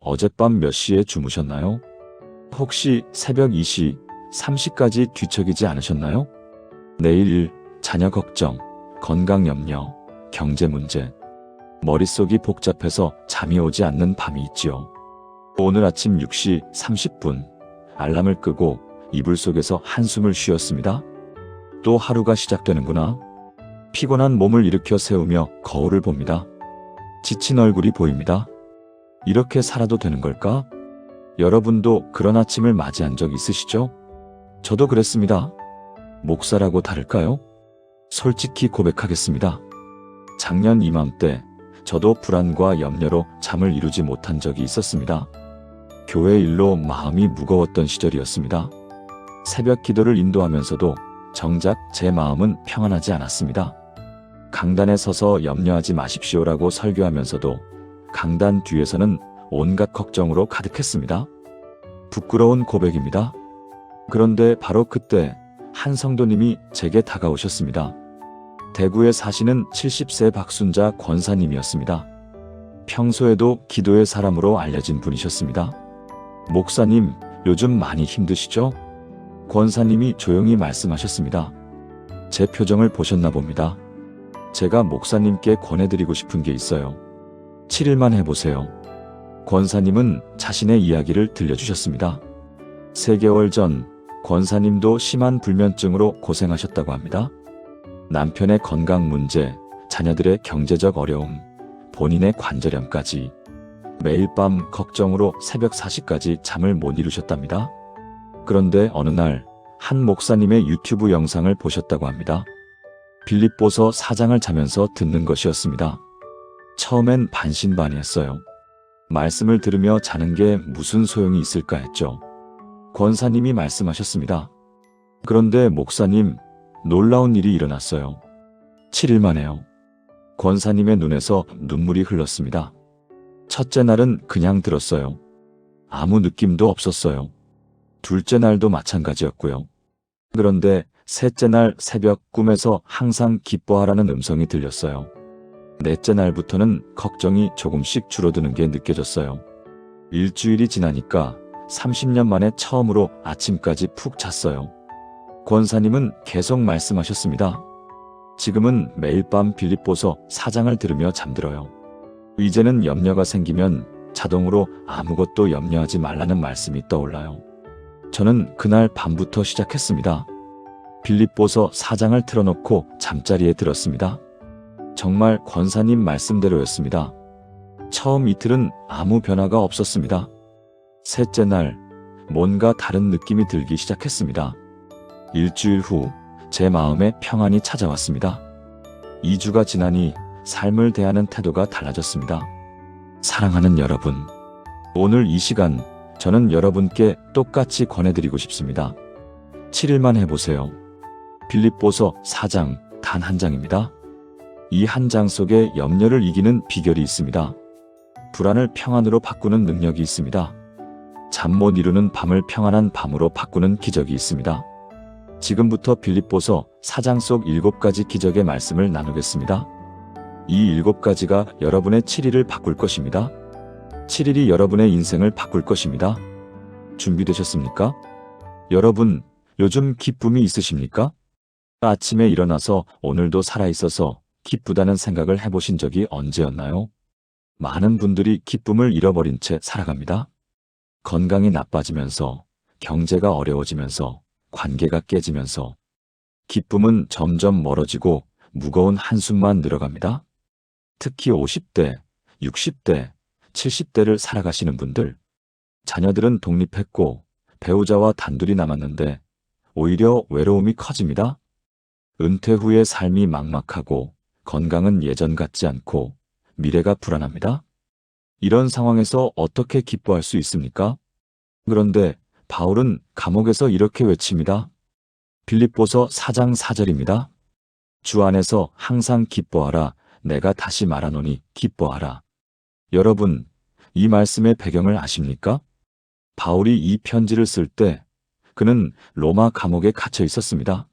어젯밤 몇 시에 주무셨나요? 혹시 새벽 2시, 3시까지 뒤척이지 않으셨나요? 내일 일, 자녀 걱정, 건강 염려, 경제 문제. 머릿속이 복잡해서 잠이 오지 않는 밤이 있지요. 오늘 아침 6시 30분 알람을 끄고 이불 속에서 한숨을 쉬었습니다. 또 하루가 시작되는구나. 피곤한 몸을 일으켜 세우며 거울을 봅니다. 지친 얼굴이 보입니다. 이렇게 살아도 되는 걸까? 여러분도 그런 아침을 맞이한 적 있으시죠? 저도 그랬습니다. 목사라고 다를까요? 솔직히 고백하겠습니다. 작년 이맘때 저도 불안과 염려로 잠을 이루지 못한 적이 있었습니다. 교회 일로 마음이 무거웠던 시절이었습니다. 새벽 기도를 인도하면서도 정작 제 마음은 평안하지 않았습니다. 강단에 서서 염려하지 마십시오라고 설교하면서도 강단 뒤에서는 온갖 걱정으로 가득했습니다. 부끄러운 고백입니다. 그런데 바로 그때 한 성도님이 제게 다가오셨습니다. 대구에 사시는 70세 박순자 권사님이었습니다. 평소에도 기도의 사람으로 알려진 분이셨습니다. 목사님, 요즘 많이 힘드시죠? 권사님이 조용히 말씀하셨습니다. 제 표정을 보셨나 봅니다. 제가 목사님께 권해드리고 싶은 게 있어요. 7일만 해보세요. 권사님은 자신의 이야기를 들려주셨습니다. 3개월 전 권사님도 심한 불면증으로 고생하셨다고 합니다. 남편의 건강 문제, 자녀들의 경제적 어려움, 본인의 관절염까지 매일 밤 걱정으로 새벽 4시까지 잠을 못 이루셨답니다. 그런데 어느 날 한 목사님의 유튜브 영상을 보셨다고 합니다. 빌립보서 4장을 자면서 듣는 것이었습니다. 처음엔 반신반의했어요. 말씀을 들으며 자는 게 무슨 소용이 있을까 했죠. 권사님이 말씀하셨습니다. 그런데 목사님, 놀라운 일이 일어났어요. 7일 만에요. 권사님의 눈에서 눈물이 흘렀습니다. 첫째 날은 그냥 들었어요. 아무 느낌도 없었어요. 둘째 날도 마찬가지였고요. 그런데 셋째 날 새벽 꿈에서 항상 기뻐하라는 음성이 들렸어요. 넷째 날부터는 걱정이 조금씩 줄어드는 게 느껴졌어요. 일주일이 지나니까 30년 만에 처음으로 아침까지 푹 잤어요. 권사님은 계속 말씀하셨습니다. 지금은 매일 밤 빌립보서 4장을 들으며 잠들어요. 이제는 염려가 생기면 자동으로 아무것도 염려하지 말라는 말씀이 떠올라요. 저는 그날 밤부터 시작했습니다. 빌립보서 4장을 틀어놓고 잠자리에 들었습니다. 정말 권사님 말씀대로였습니다. 처음 이틀은 아무 변화가 없었습니다. 셋째 날 뭔가 다른 느낌이 들기 시작했습니다. 일주일 후 제 마음에 평안이 찾아왔습니다. 2주가 지나니 삶을 대하는 태도가 달라졌습니다. 사랑하는 여러분, 오늘 이 시간 저는 여러분께 똑같이 권해드리고 싶습니다. 7일만 해보세요. 빌립보서 4장 단 한 장입니다. 이 한 장 속에 염려를 이기는 비결이 있습니다. 불안을 평안으로 바꾸는 능력이 있습니다. 잠 못 이루는 밤을 평안한 밤으로 바꾸는 기적이 있습니다. 지금부터 빌립보서 4장 속 7가지 기적의 말씀을 나누겠습니다. 이 7가지가 여러분의 7일을 바꿀 것입니다. 7일이 여러분의 인생을 바꿀 것입니다. 준비되셨습니까? 여러분, 요즘 기쁨이 있으십니까? 아침에 일어나서 오늘도 살아있어서 기쁘다는 생각을 해보신 적이 언제였나요? 많은 분들이 기쁨을 잃어버린 채 살아갑니다. 건강이 나빠지면서, 경제가 어려워지면서, 관계가 깨지면서 기쁨은 점점 멀어지고 무거운 한숨만 늘어갑니다. 특히 50대, 60대, 70대를 살아가시는 분들, 자녀들은 독립했고 배우자와 단둘이 남았는데 오히려 외로움이 커집니다. 은퇴 후의 삶이 막막하고 건강은 예전 같지 않고 미래가 불안합니다. 이런 상황에서 어떻게 기뻐할 수 있습니까? 그런데 바울은 감옥에서 이렇게 외칩니다. 빌립보서 4장 4절입니다. 주 안에서 항상 기뻐하라. 내가 다시 말하노니 기뻐하라. 여러분, 이 말씀의 배경을 아십니까? 바울이 이 편지를 쓸 때 그는 로마 감옥에 갇혀 있었습니다.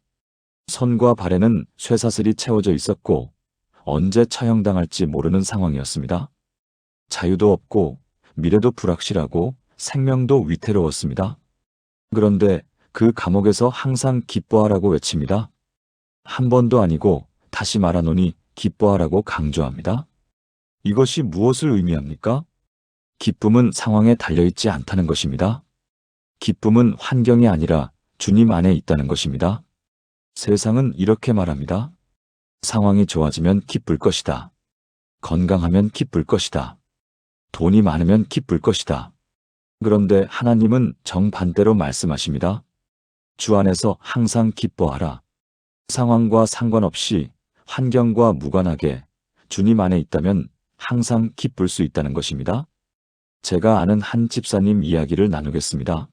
손과 발에는 쇠사슬이 채워져 있었고 언제 처형당할지 모르는 상황이었습니다. 자유도 없고 미래도 불확실하고 생명도 위태로웠습니다. 그런데 그 감옥에서 항상 기뻐하라고 외칩니다. 한 번도 아니고 다시 말하노니 기뻐하라고 강조합니다. 이것이 무엇을 의미합니까? 기쁨은 상황에 달려있지 않다는 것입니다. 기쁨은 환경이 아니라 주님 안에 있다는 것입니다. 세상은 이렇게 말합니다. 상황이 좋아지면 기쁠 것이다. 건강하면 기쁠 것이다. 돈이 많으면 기쁠 것이다. 그런데 하나님은 정반대로 말씀하십니다. 주 안에서 항상 기뻐하라. 상황과 상관없이 환경과 무관하게 주님 안에 있다면 항상 기쁠 수 있다는 것입니다. 제가 아는 한 집사님 이야기를 나누겠습니다.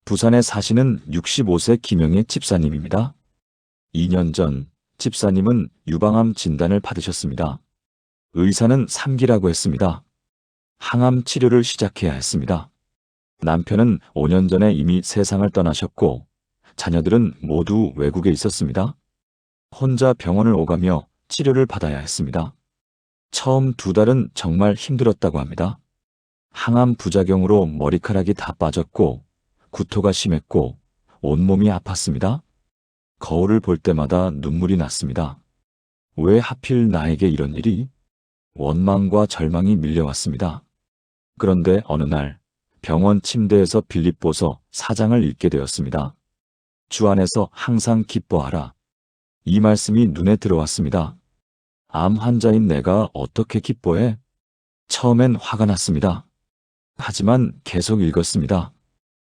부산에 사시는 65세 김영애 집사님입니다. 2년 전 집사님은 유방암 진단을 받으셨습니다. 의사는 3기라고 했습니다. 항암 치료를 시작해야 했습니다. 남편은 5년 전에 이미 세상을 떠나셨고 자녀들은 모두 외국에 있었습니다. 혼자 병원을 오가며 치료를 받아야 했습니다. 처음 2달은 정말 힘들었다고 합니다. 항암 부작용으로 머리카락이 다 빠졌고 구토가 심했고 온몸이 아팠습니다. 거울을 볼 때마다 눈물이 났습니다. 왜 하필 나에게 이런 일이? 원망과 절망이 밀려왔습니다. 그런데 어느 날 병원 침대에서 빌립보서 4장을 읽게 되었습니다. 주 안에서 항상 기뻐하라. 이 말씀이 눈에 들어왔습니다. 암 환자인 내가 어떻게 기뻐해? 처음엔 화가 났습니다. 하지만 계속 읽었습니다.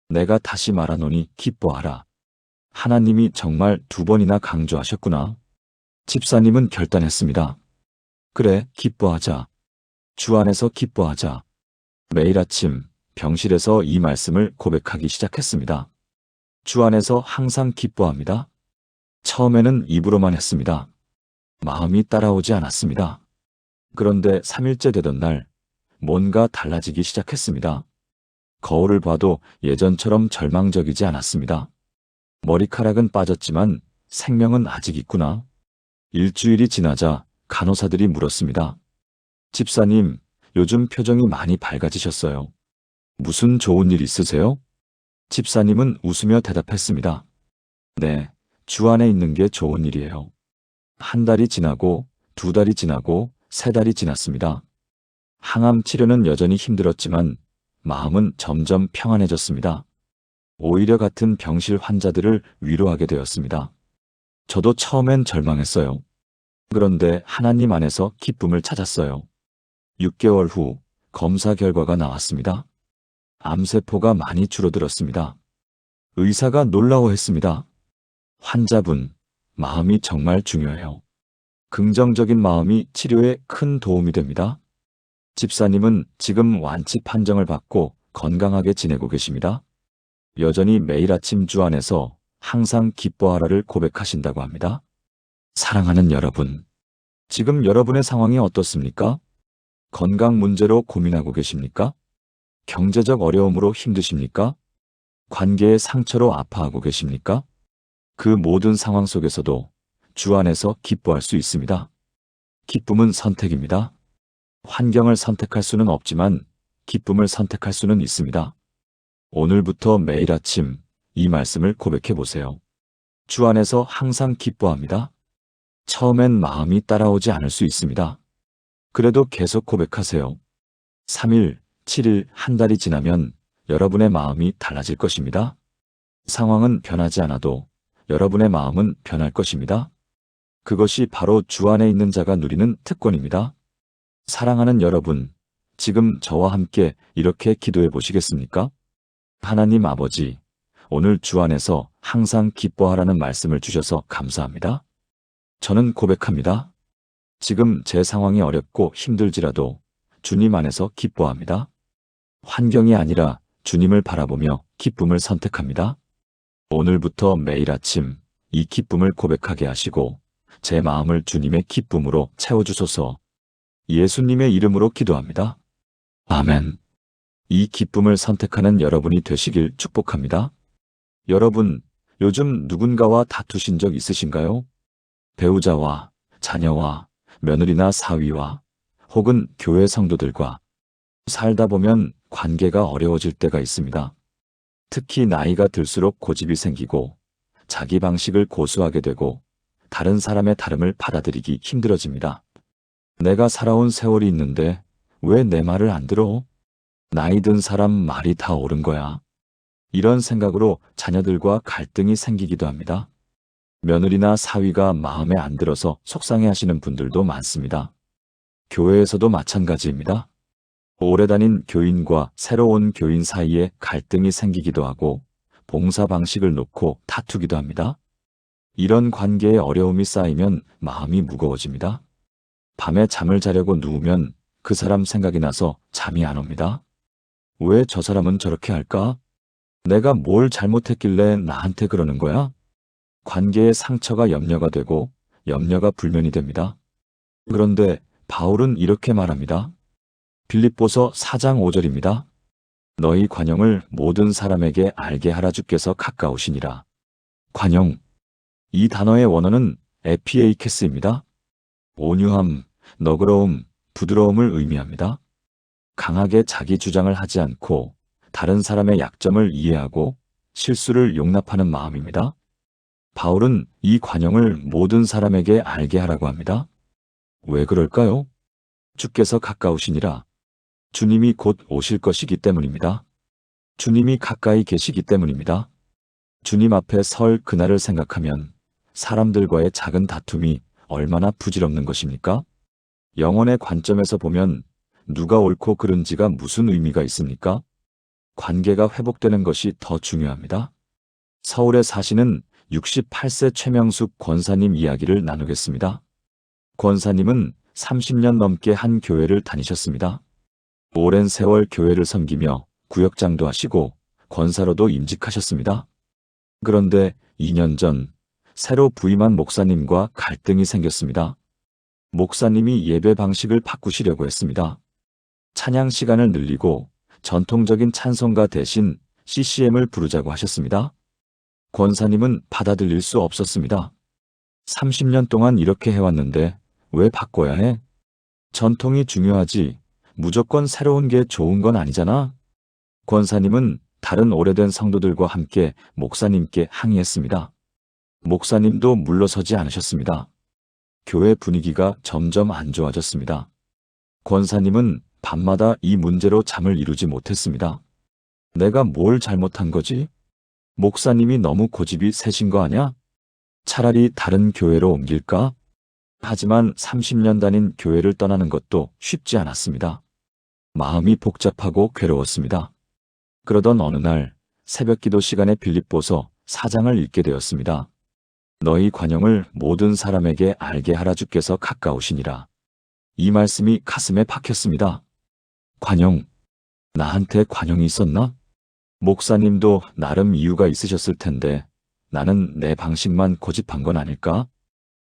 내가 다시 말하노니 기뻐하라. 하나님이 정말 2번이나 강조하셨구나. 집사님은 결단했습니다. 그래, 기뻐하자. 주 안에서 기뻐하자. 매일 아침 병실에서 이 말씀을 고백하기 시작했습니다. 주 안에서 항상 기뻐합니다. 처음에는 입으로만 했습니다. 마음이 따라오지 않았습니다. 그런데 3일째 되던 날 뭔가 달라지기 시작했습니다. 거울을 봐도 예전처럼 절망적이지 않았습니다. 머리카락은 빠졌지만 생명은 아직 있구나. 일주일이 지나자 간호사들이 물었습니다. 집사님, 요즘 표정이 많이 밝아지셨어요. 무슨 좋은 일 있으세요? 집사님은 웃으며 대답했습니다. 네, 주 안에 있는 게 좋은 일이에요. 1달이 지나고 2달이 지나고 3달이 지났습니다. 항암 치료는 여전히 힘들었지만 마음은 점점 평안해졌습니다. 오히려 같은 병실 환자들을 위로하게 되었습니다. 저도 처음엔 절망했어요. 그런데 하나님 안에서 기쁨을 찾았어요. 6개월 후 검사 결과가 나왔습니다. 암세포가 많이 줄어들었습니다. 의사가 놀라워했습니다. 환자분, 마음이 정말 중요해요. 긍정적인 마음이 치료에 큰 도움이 됩니다. 집사님은 지금 완치 판정을 받고 건강하게 지내고 계십니다. 여전히 매일 아침 주 안에서 항상 기뻐하라를 고백하신다고 합니다. 사랑하는 여러분, 지금 여러분의 상황이 어떻습니까? 건강 문제로 고민하고 계십니까? 경제적 어려움으로 힘드십니까? 관계의 상처로 아파하고 계십니까? 그 모든 상황 속에서도 주 안에서 기뻐할 수 있습니다. 기쁨은 선택입니다. 환경을 선택할 수는 없지만 기쁨을 선택할 수는 있습니다. 오늘부터 매일 아침 이 말씀을 고백해 보세요. 주 안에서 항상 기뻐합니다. 처음엔 마음이 따라오지 않을 수 있습니다. 그래도 계속 고백하세요. 3일, 7일, 1달이 지나면 여러분의 마음이 달라질 것입니다. 상황은 변하지 않아도 여러분의 마음은 변할 것입니다. 그것이 바로 주 안에 있는 자가 누리는 특권입니다. 사랑하는 여러분, 지금 저와 함께 이렇게 기도해 보시겠습니까? 하나님 아버지, 오늘 주 안에서 항상 기뻐하라는 말씀을 주셔서 감사합니다. 저는 고백합니다. 지금 제 상황이 어렵고 힘들지라도 주님 안에서 기뻐합니다. 환경이 아니라 주님을 바라보며 기쁨을 선택합니다. 오늘부터 매일 아침 이 기쁨을 고백하게 하시고 제 마음을 주님의 기쁨으로 채워주소서. 예수님의 이름으로 기도합니다. 아멘. 이 기쁨을 선택하는 여러분이 되시길 축복합니다. 여러분, 요즘 누군가와 다투신 적 있으신가요? 배우자와, 자녀와, 며느리나 사위와, 혹은 교회 성도들과. 살다 보면 관계가 어려워질 때가 있습니다. 특히 나이가 들수록 고집이 생기고 자기 방식을 고수하게 되고 다른 사람의 다름을 받아들이기 힘들어집니다. 내가 살아온 세월이 있는데 왜 내 말을 안 들어? 나이 든 사람 말이 다 옳은 거야. 이런 생각으로 자녀들과 갈등이 생기기도 합니다. 며느리나 사위가 마음에 안 들어서 속상해 하시는 분들도 많습니다. 교회에서도 마찬가지입니다. 오래 다닌 교인과 새로 온 교인 사이에 갈등이 생기기도 하고 봉사 방식을 놓고 다투기도 합니다. 이런 관계에 어려움이 쌓이면 마음이 무거워집니다. 밤에 잠을 자려고 누우면 그 사람 생각이 나서 잠이 안 옵니다. 왜 저 사람은 저렇게 할까? 내가 뭘 잘못했길래 나한테 그러는 거야? 관계의 상처가 염려가 되고 염려가 불면이 됩니다. 그런데 바울은 이렇게 말합니다. 빌립보서 4장 5절입니다. 너희 관용을 모든 사람에게 알게 하라 주께서 가까우시니라. 관용. 이 단어의 원어는 에피에이케스입니다. 온유함, 너그러움, 부드러움을 의미합니다. 강하게 자기 주장을 하지 않고 다른 사람의 약점을 이해하고 실수를 용납하는 마음입니다. 바울은 이 관용을 모든 사람에게 알게 하라고 합니다. 왜 그럴까요? 주께서 가까우시니라. 주님이 곧 오실 것이기 때문입니다. 주님이 가까이 계시기 때문입니다. 주님 앞에 설 그날을 생각하면 사람들과의 작은 다툼이 얼마나 부질없는 것입니까? 영혼의 관점에서 보면 누가 옳고 그른지가 무슨 의미가 있습니까? 관계가 회복되는 것이 더 중요합니다. 서울에 사시는 68세 최명숙 권사님 이야기를 나누겠습니다. 권사님은 30년 넘게 한 교회를 다니셨습니다. 오랜 세월 교회를 섬기며 구역장도 하시고 권사로도 임직하셨습니다. 그런데 2년 전 새로 부임한 목사님과 갈등이 생겼습니다. 목사님이 예배 방식을 바꾸시려고 했습니다. 찬양 시간을 늘리고 전통적인 찬송가 대신 CCM을 부르자고 하셨습니다. 권사님은 받아들일 수 없었습니다. 30년 동안 이렇게 해왔는데 왜 바꿔야 해? 전통이 중요하지 무조건 새로운 게 좋은 건 아니잖아. 권사님은 다른 오래된 성도들과 함께 목사님께 항의했습니다. 목사님도 물러서지 않으셨습니다. 교회 분위기가 점점 안 좋아졌습니다. 권사님은 밤마다 이 문제로 잠을 이루지 못했습니다. 내가 뭘 잘못한 거지? 목사님이 너무 고집이 세신 거 아냐? 차라리 다른 교회로 옮길까? 하지만 30년 다닌 교회를 떠나는 것도 쉽지 않았습니다. 마음이 복잡하고 괴로웠습니다. 그러던 어느 날 새벽 기도 시간에 빌립보서 4장을 읽게 되었습니다. 너희 관용을 모든 사람에게 알게 하라 주께서 가까우시니라. 이 말씀이 가슴에 박혔습니다. 관용. 나한테 관용이 있었나? 목사님도 나름 이유가 있으셨을 텐데 나는 내 방식만 고집한 건 아닐까?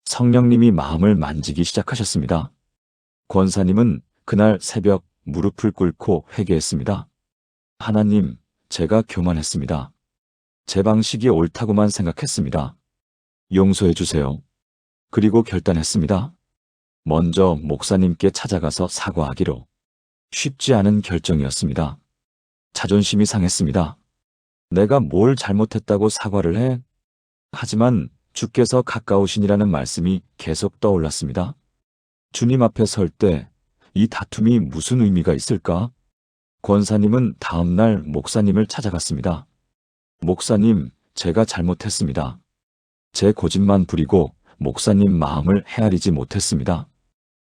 성령님이 마음을 만지기 시작하셨습니다. 권사님은 그날 새벽 무릎을 꿇고 회개했습니다. 하나님, 제가 교만했습니다. 제 방식이 옳다고만 생각했습니다. 용서해 주세요. 그리고 결단했습니다. 먼저 목사님께 찾아가서 사과하기로. 쉽지 않은 결정이었습니다. 자존심이 상했습니다. 내가 뭘 잘못했다고 사과를 해? 하지만 주께서 가까우시니라는 말씀이 계속 떠올랐습니다. 주님 앞에 설 때 이 다툼이 무슨 의미가 있을까? 권사님은 다음 날 목사님을 찾아갔습니다. 목사님, 제가 잘못했습니다. 제 고집만 부리고 목사님 마음을 헤아리지 못했습니다.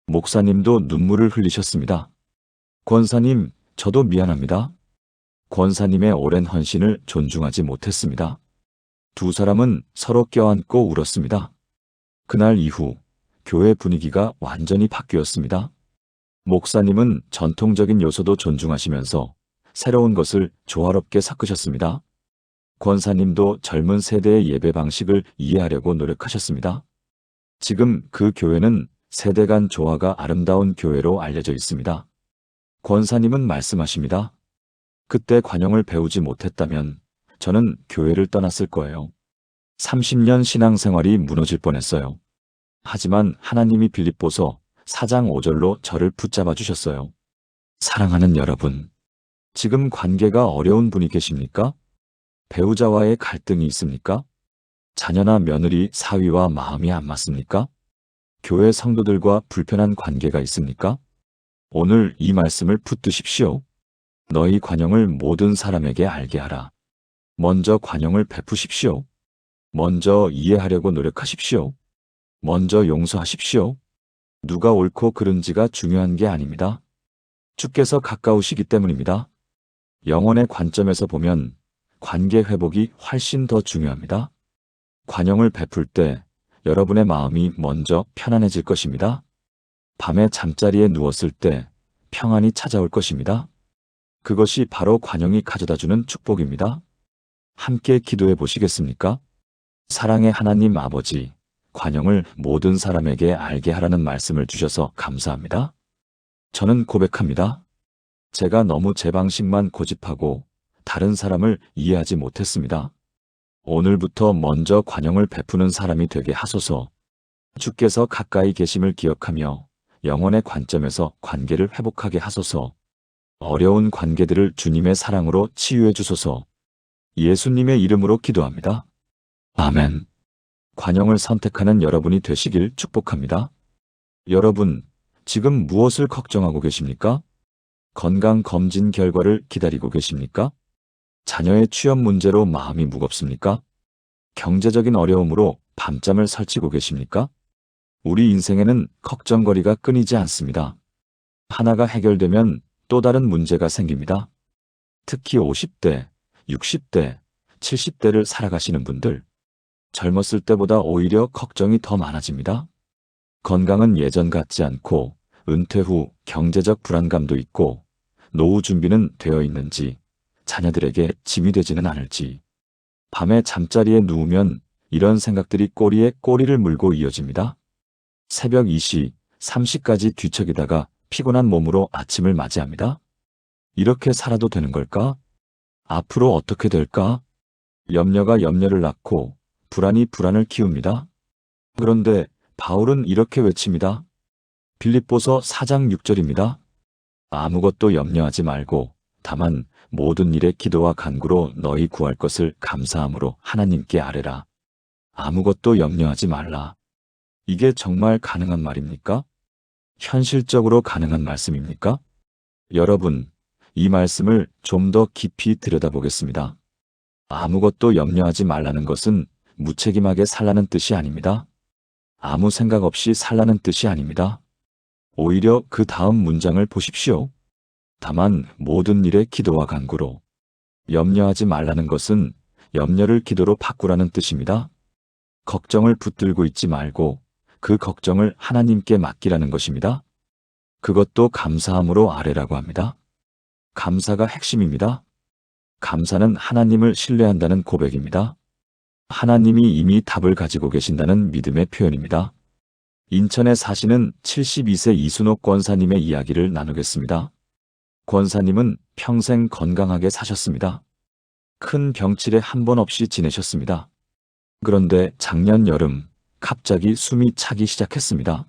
목사님도 눈물을 흘리셨습니다. 권사님, 저도 미안합니다. 권사님의 오랜 헌신을 존중하지 못했습니다. 두 사람은 서로 껴안고 울었습니다. 그날 이후 교회 분위기가 완전히 바뀌었습니다. 목사님은 전통적인 요소도 존중하시면서 새로운 것을 조화롭게 섞으셨습니다. 권사님도 젊은 세대의 예배 방식을 이해하려고 노력하셨습니다. 지금 그 교회는 세대 간 조화가 아름다운 교회로 알려져 있습니다. 권사님은 말씀하십니다. 그때 관용을 배우지 못했다면 저는 교회를 떠났을 거예요. 30년 신앙생활이 무너질 뻔했어요. 하지만 하나님이 빌립보서 4장 5절로 저를 붙잡아 주셨어요. 사랑하는 여러분, 지금 관계가 어려운 분이 계십니까? 배우자와의 갈등이 있습니까? 자녀나 며느리 사위와 마음이 안 맞습니까? 교회 성도들과 불편한 관계가 있습니까? 오늘 이 말씀을 붙드십시오. 너희 관용을 모든 사람에게 알게 하라. 먼저 관용을 베푸십시오. 먼저 이해하려고 노력하십시오. 먼저 용서하십시오. 누가 옳고 그른지가 중요한 게 아닙니다. 주께서 가까우시기 때문입니다. 영혼의 관점에서 보면 관계 회복이 훨씬 더 중요합니다. 관용을 베풀 때 여러분의 마음이 먼저 편안해질 것입니다. 밤에 잠자리에 누웠을 때 평안이 찾아올 것입니다. 그것이 바로 관용이 가져다주는 축복입니다. 함께 기도해 보시겠습니까? 사랑의 하나님 아버지, 관용을 모든 사람에게 알게 하라는 말씀을 주셔서 감사합니다. 저는 고백합니다. 제가 너무 제 방식만 고집하고 다른 사람을 이해하지 못했습니다. 오늘부터 먼저 관용을 베푸는 사람이 되게 하소서. 주께서 가까이 계심을 기억하며 영혼의 관점에서 관계를 회복하게 하소서. 어려운 관계들을 주님의 사랑으로 치유해 주소서. 예수님의 이름으로 기도합니다. 아멘. 관용을 선택하는 여러분이 되시길 축복합니다. 여러분, 지금 무엇을 걱정하고 계십니까? 건강검진 결과를 기다리고 계십니까? 자녀의 취업 문제로 마음이 무겁습니까? 경제적인 어려움으로 밤잠을 설치고 계십니까? 우리 인생에는 걱정거리가 끊이지 않습니다. 하나가 해결되면 또 다른 문제가 생깁니다. 특히 50대, 60대, 70대를 살아가시는 분들, 젊었을 때보다 오히려 걱정이 더 많아집니다. 건강은 예전 같지 않고 은퇴 후 경제적 불안감도 있고 노후 준비는 되어 있는지 자녀들에게 짐이 되지는 않을지 밤에 잠자리에 누우면 이런 생각들이 꼬리에 꼬리를 물고 이어집니다. 새벽 2시, 3시까지 뒤척이다가 피곤한 몸으로 아침을 맞이합니다. 이렇게 살아도 되는 걸까? 앞으로 어떻게 될까? 염려가 염려를 낳고 불안이 불안을 키웁니다. 그런데 바울은 이렇게 외칩니다. 빌립보서 4장 6절입니다. 아무것도 염려하지 말고 다만 모든 일에 기도와 간구로 너희 구할 것을 감사함으로 하나님께 아뢰라. 아무것도 염려하지 말라. 이게 정말 가능한 말입니까? 현실적으로 가능한 말씀입니까? 여러분, 이 말씀을 좀 더 깊이 들여다보겠습니다. 아무것도 염려하지 말라는 것은 무책임하게 살라는 뜻이 아닙니다. 아무 생각 없이 살라는 뜻이 아닙니다. 오히려 그 다음 문장을 보십시오. 다만 모든 일에 기도와 간구로. 염려하지 말라는 것은 염려를 기도로 바꾸라는 뜻입니다. 걱정을 붙들고 있지 말고 그 걱정을 하나님께 맡기라는 것입니다. 그것도 감사함으로 아뢰라고 합니다. 감사가 핵심입니다. 감사는 하나님을 신뢰한다는 고백입니다. 하나님이 이미 답을 가지고 계신다는 믿음의 표현입니다. 인천에 사시는 72세 이순옥 권사님의 이야기를 나누겠습니다. 권사님은 평생 건강하게 사셨습니다. 큰 병치레 한 번 없이 지내셨습니다. 그런데 작년 여름 갑자기 숨이 차기 시작했습니다.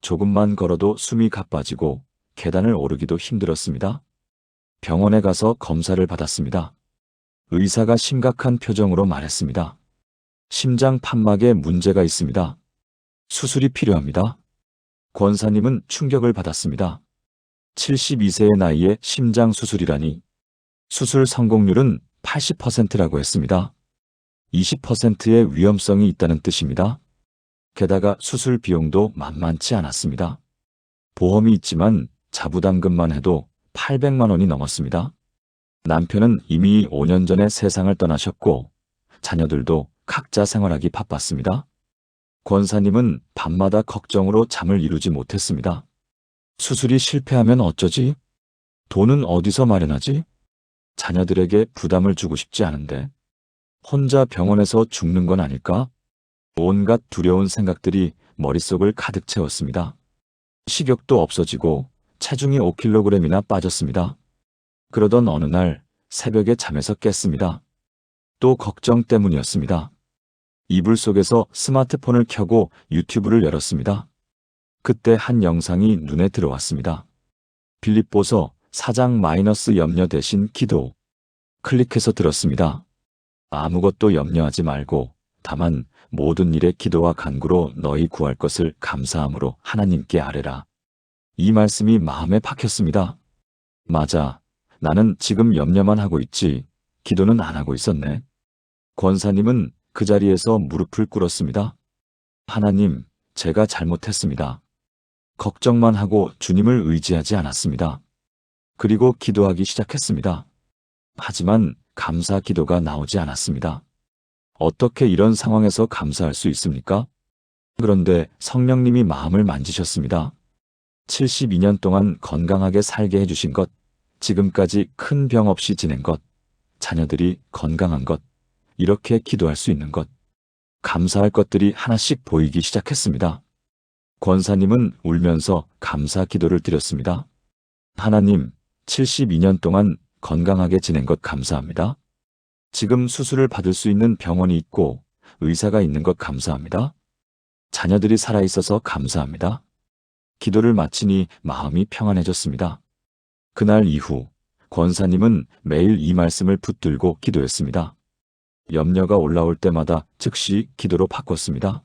조금만 걸어도 숨이 가빠지고 계단을 오르기도 힘들었습니다. 병원에 가서 검사를 받았습니다. 의사가 심각한 표정으로 말했습니다. 심장 판막에 문제가 있습니다. 수술이 필요합니다. 권사님은 충격을 받았습니다. 72세의 나이에 심장 수술이라니. 수술 성공률은 80%라고 했습니다. 20%의 위험성이 있다는 뜻입니다. 게다가 수술 비용도 만만치 않았습니다. 보험이 있지만 자부담금만 해도 800만 원이 넘었습니다. 남편은 이미 5년 전에 세상을 떠나셨고 자녀들도 각자 생활하기 바빴습니다. 권사님은 밤마다 걱정으로 잠을 이루지 못했습니다. 수술이 실패하면 어쩌지? 돈은 어디서 마련하지? 자녀들에게 부담을 주고 싶지 않은데 혼자 병원에서 죽는 건 아닐까? 온갖 두려운 생각들이 머릿속을 가득 채웠습니다. 식욕도 없어지고 체중이 5kg이나 빠졌습니다. 그러던 어느 날 새벽에 잠에서 깼습니다. 또 걱정 때문이었습니다. 이불 속에서 스마트폰을 켜고 유튜브를 열었습니다. 그때 한 영상이 눈에 들어왔습니다. 빌립보서 4장 마이너스 염려 대신 기도. 클릭해서 들었습니다. 아무것도 염려하지 말고 다만 모든 일에 기도와 간구로 너희 구할 것을 감사함으로 하나님께 아뢰라. 이 말씀이 마음에 박혔습니다. 맞아. 나는 지금 염려만 하고 있지 기도는 안 하고 있었네. 권사님은 그 자리에서 무릎을 꿇었습니다. 하나님, 제가 잘못했습니다. 걱정만 하고 주님을 의지하지 않았습니다. 그리고 기도하기 시작했습니다. 하지만 감사 기도가 나오지 않았습니다. 어떻게 이런 상황에서 감사할 수 있습니까? 그런데 성령님이 마음을 만지셨습니다. 72년 동안 건강하게 살게 해주신 것, 지금까지 큰 병 없이 지낸 것, 자녀들이 건강한 것, 이렇게 기도할 수 있는 것, 감사할 것들이 하나씩 보이기 시작했습니다. 권사님은 울면서 감사 기도를 드렸습니다. 하나님, 72년 동안 건강하게 지낸 것 감사합니다. 지금 수술을 받을 수 있는 병원이 있고 의사가 있는 것 감사합니다. 자녀들이 살아있어서 감사합니다. 기도를 마치니 마음이 평안해졌습니다. 그날 이후 권사님은 매일 이 말씀을 붙들고 기도했습니다. 염려가 올라올 때마다 즉시 기도로 바꿨습니다.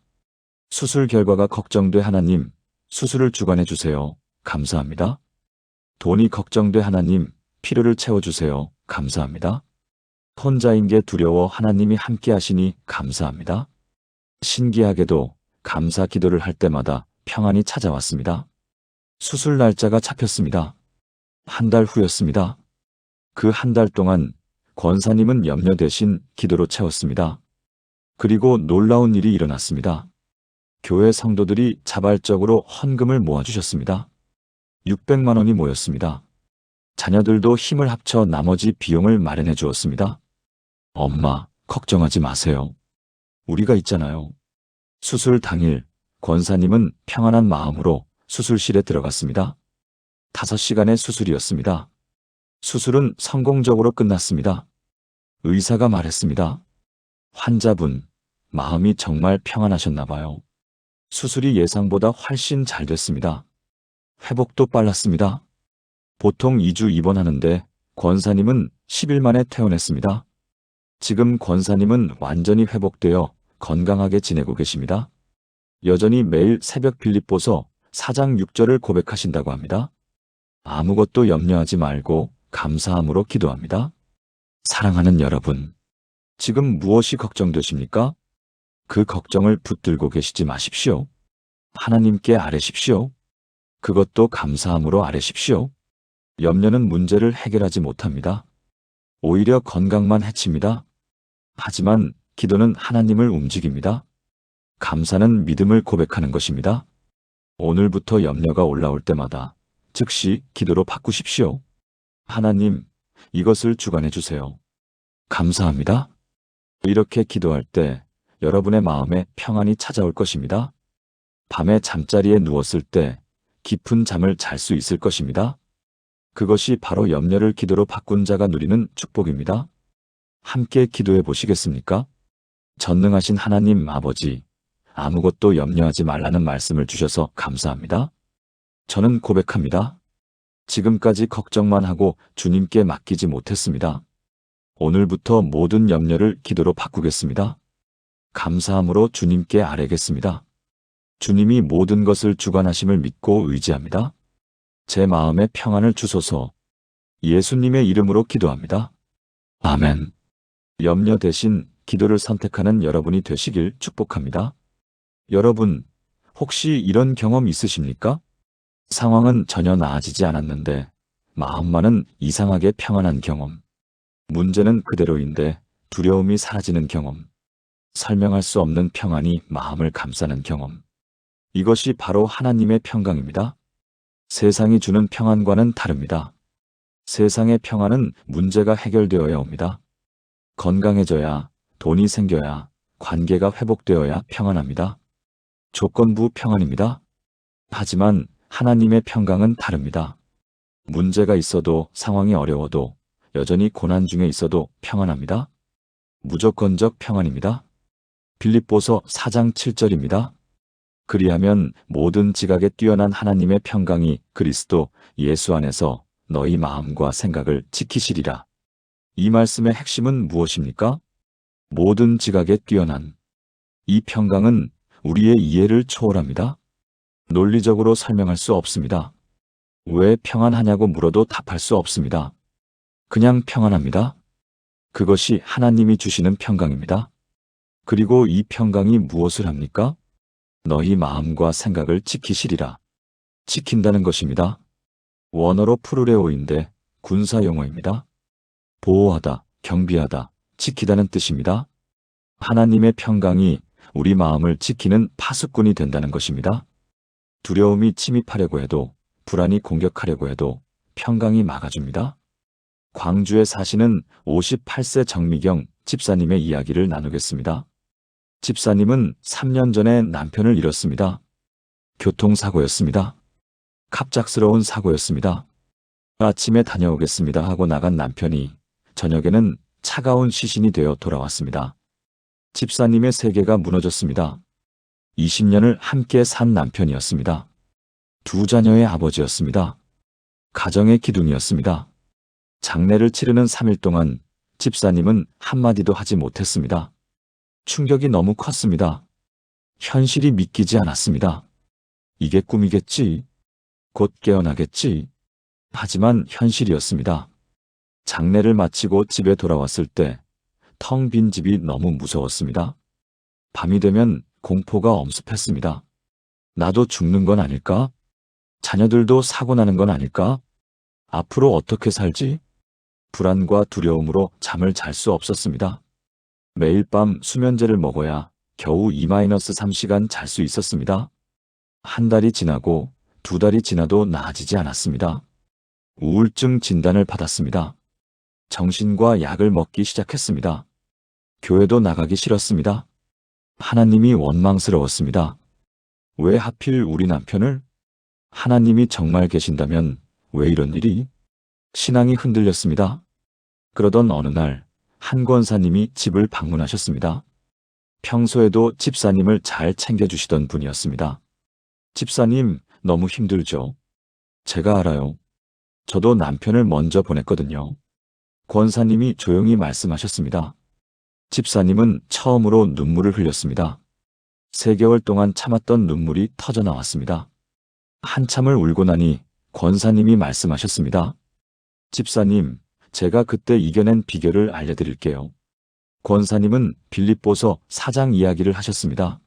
수술 결과가 걱정돼 하나님, 수술을 주관해 주세요. 감사합니다. 돈이 걱정돼 하나님, 필요를 채워주세요. 감사합니다. 혼자인 게 두려워 하나님이 함께 하시니 감사합니다. 신기하게도 감사 기도를 할 때마다 평안이 찾아왔습니다. 수술 날짜가 잡혔습니다. 한 달 후였습니다. 그 한 달 동안 권사님은 염려 대신 기도로 채웠습니다. 그리고 놀라운 일이 일어났습니다. 교회 성도들이 자발적으로 헌금을 모아주셨습니다. 600만 원이 모였습니다. 자녀들도 힘을 합쳐 나머지 비용을 마련해 주었습니다. 엄마, 걱정하지 마세요. 우리가 있잖아요. 수술 당일 권사님은 평안한 마음으로 수술실에 들어갔습니다. 5시간의 수술이었습니다. 수술은 성공적으로 끝났습니다. 의사가 말했습니다. 환자분, 마음이 정말 평안하셨나 봐요. 수술이 예상보다 훨씬 잘 됐습니다. 회복도 빨랐습니다. 보통 2주 입원하는데 권사님은 10일 만에 퇴원했습니다. 지금 권사님은 완전히 회복되어 건강하게 지내고 계십니다. 여전히 매일 새벽 빌립보서 4장 6절을 고백하신다고 합니다. 아무것도 염려하지 말고 감사함으로 기도합니다. 사랑하는 여러분, 지금 무엇이 걱정되십니까? 그 걱정을 붙들고 계시지 마십시오. 하나님께 아뢰십시오. 그것도 감사함으로 아뢰십시오. 염려는 문제를 해결하지 못합니다. 오히려 건강만 해칩니다. 하지만 기도는 하나님을 움직입니다. 감사는 믿음을 고백하는 것입니다. 오늘부터 염려가 올라올 때마다 즉시 기도로 바꾸십시오. 하나님, 이것을 주관해 주세요. 감사합니다. 이렇게 기도할 때 여러분의 마음에 평안이 찾아올 것입니다. 밤에 잠자리에 누웠을 때 깊은 잠을 잘 수 있을 것입니다. 그것이 바로 염려를 기도로 바꾼 자가 누리는 축복입니다. 함께 기도해 보시겠습니까? 전능하신 하나님 아버지, 아무것도 염려하지 말라는 말씀을 주셔서 감사합니다. 저는 고백합니다. 지금까지 걱정만 하고 주님께 맡기지 못했습니다. 오늘부터 모든 염려를 기도로 바꾸겠습니다. 감사함으로 주님께 아뢰겠습니다. 주님이 모든 것을 주관하심을 믿고 의지합니다. 제 마음에 평안을 주소서. 예수님의 이름으로 기도합니다. 아멘. 염려 대신 기도를 선택하는 여러분이 되시길 축복합니다. 여러분, 혹시 이런 경험 있으십니까? 상황은 전혀 나아지지 않았는데 마음만은 이상하게 평안한 경험. 문제는 그대로인데 두려움이 사라지는 경험. 설명할 수 없는 평안이 마음을 감싸는 경험. 이것이 바로 하나님의 평강입니다. 세상이 주는 평안과는 다릅니다. 세상의 평안은 문제가 해결되어야 옵니다. 건강해져야, 돈이 생겨야, 관계가 회복되어야 평안합니다. 조건부 평안입니다. 하지만 하나님의 평강은 다릅니다. 문제가 있어도 상황이 어려워도 여전히 고난 중에 있어도 평안합니다. 무조건적 평안입니다. 빌립보서 4장 7절입니다. 그리하면 모든 지각에 뛰어난 하나님의 평강이 그리스도 예수 안에서 너희 마음과 생각을 지키시리라. 이 말씀의 핵심은 무엇입니까? 모든 지각에 뛰어난 이 평강은 우리의 이해를 초월합니다. 논리적으로 설명할 수 없습니다. 왜 평안하냐고 물어도 답할 수 없습니다. 그냥 평안합니다. 그것이 하나님이 주시는 평강입니다. 그리고 이 평강이 무엇을 합니까? 너희 마음과 생각을 지키시리라. 지킨다는 것입니다. 원어로 프루레오인데 군사 용어입니다. 보호하다, 경비하다, 지키다는 뜻입니다. 하나님의 평강이 우리 마음을 지키는 파수꾼이 된다는 것입니다. 두려움이 침입하려고 해도, 불안이 공격하려고 해도 평강이 막아줍니다. 광주에 사시는 58세 정미경 집사님의 이야기를 나누겠습니다. 집사님은 3년 전에 남편을 잃었습니다. 교통사고였습니다. 갑작스러운 사고였습니다. 아침에 다녀오겠습니다 하고 나간 남편이 저녁에는 차가운 시신이 되어 돌아왔습니다. 집사님의 세계가 무너졌습니다. 20년을 함께 산 남편이었습니다. 2 자녀의 아버지였습니다. 가정의 기둥이었습니다. 장례를 치르는 3일 동안 집사님은 한마디도 하지 못했습니다. 충격이 너무 컸습니다. 현실이 믿기지 않았습니다. 이게 꿈이겠지. 곧 깨어나겠지. 하지만 현실이었습니다. 장례를 마치고 집에 돌아왔을 때 텅 빈 집이 너무 무서웠습니다. 밤이 되면 공포가 엄습했습니다. 나도 죽는 건 아닐까? 자녀들도 사고 나는 건 아닐까? 앞으로 어떻게 살지? 불안과 두려움으로 잠을 잘 수 없었습니다. 매일 밤 수면제를 먹어야 겨우 2-3시간 잘 수 있었습니다. 한 달이 지나고 2달이 지나도 나아지지 않았습니다. 우울증 진단을 받았습니다. 정신과 약을 먹기 시작했습니다. 교회도 나가기 싫었습니다. 하나님이 원망스러웠습니다. 왜 하필 우리 남편을? 하나님이 정말 계신다면 왜 이런 일이? 신앙이 흔들렸습니다. 그러던 어느 날 한 권사님이 집을 방문하셨습니다. 평소에도 집사님을 잘 챙겨주시던 분이었습니다. 집사님, 너무 힘들죠? 제가 알아요. 저도 남편을 먼저 보냈거든요. 권사님이 조용히 말씀하셨습니다. 집사님은 처음으로 눈물을 흘렸습니다. 3개월 동안 참았던 눈물이 터져 나왔습니다. 한참을 울고 나니 권사님이 말씀하셨습니다. 집사님, 제가 그때 이겨낸 비결을 알려드릴게요. 권사님은 빌립보서 4장 이야기를 하셨습니다.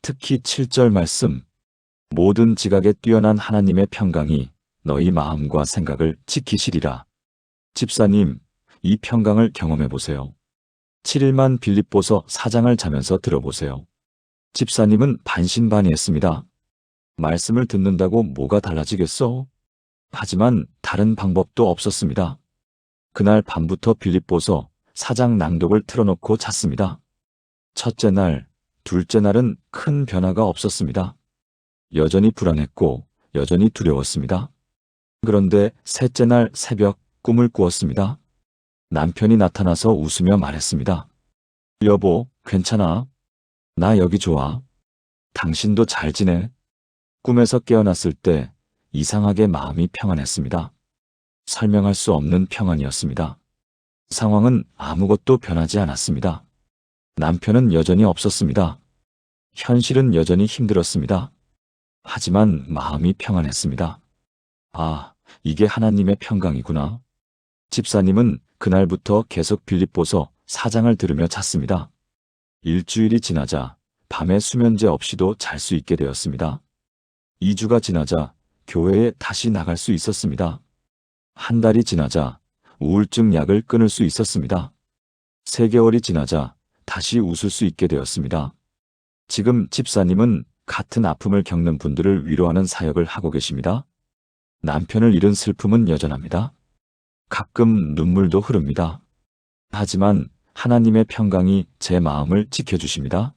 특히 7절 말씀, 모든 지각에 뛰어난 하나님의 평강이 너희 마음과 생각을 지키시리라. 집사님, 이 평강을 경험해 보세요. 7일만 빌립보서 4장을 자면서 들어보세요. 집사님은 반신반의했습니다. 말씀을 듣는다고 뭐가 달라지겠어? 하지만 다른 방법도 없었습니다. 그날 밤부터 빌립보서 4장 낭독을 틀어놓고 잤습니다. 첫째 날, 둘째 날은 큰 변화가 없었습니다. 여전히 불안했고 여전히 두려웠습니다. 그런데 셋째 날 새벽 꿈을 꾸었습니다. 남편이 나타나서 웃으며 말했습니다. 여보, 괜찮아? 나 여기 좋아. 당신도 잘 지내? 꿈에서 깨어났을 때 이상하게 마음이 평안했습니다. 설명할 수 없는 평안이었습니다. 상황은 아무것도 변하지 않았습니다. 남편은 여전히 없었습니다. 현실은 여전히 힘들었습니다. 하지만 마음이 평안했습니다. 아, 이게 하나님의 평강이구나. 집사님은 그날부터 계속 빌립보서 4장을 들으며 잤습니다. 일주일이 지나자 밤에 수면제 없이도 잘 수 있게 되었습니다. 2주가 지나자 교회에 다시 나갈 수 있었습니다. 한 달이 지나자 우울증 약을 끊을 수 있었습니다. 3개월이 지나자 다시 웃을 수 있게 되었습니다. 지금 집사님은 같은 아픔을 겪는 분들을 위로하는 사역을 하고 계십니다. 남편을 잃은 슬픔은 여전합니다. 가끔 눈물도 흐릅니다. 하지만 하나님의 평강이 제 마음을 지켜주십니다.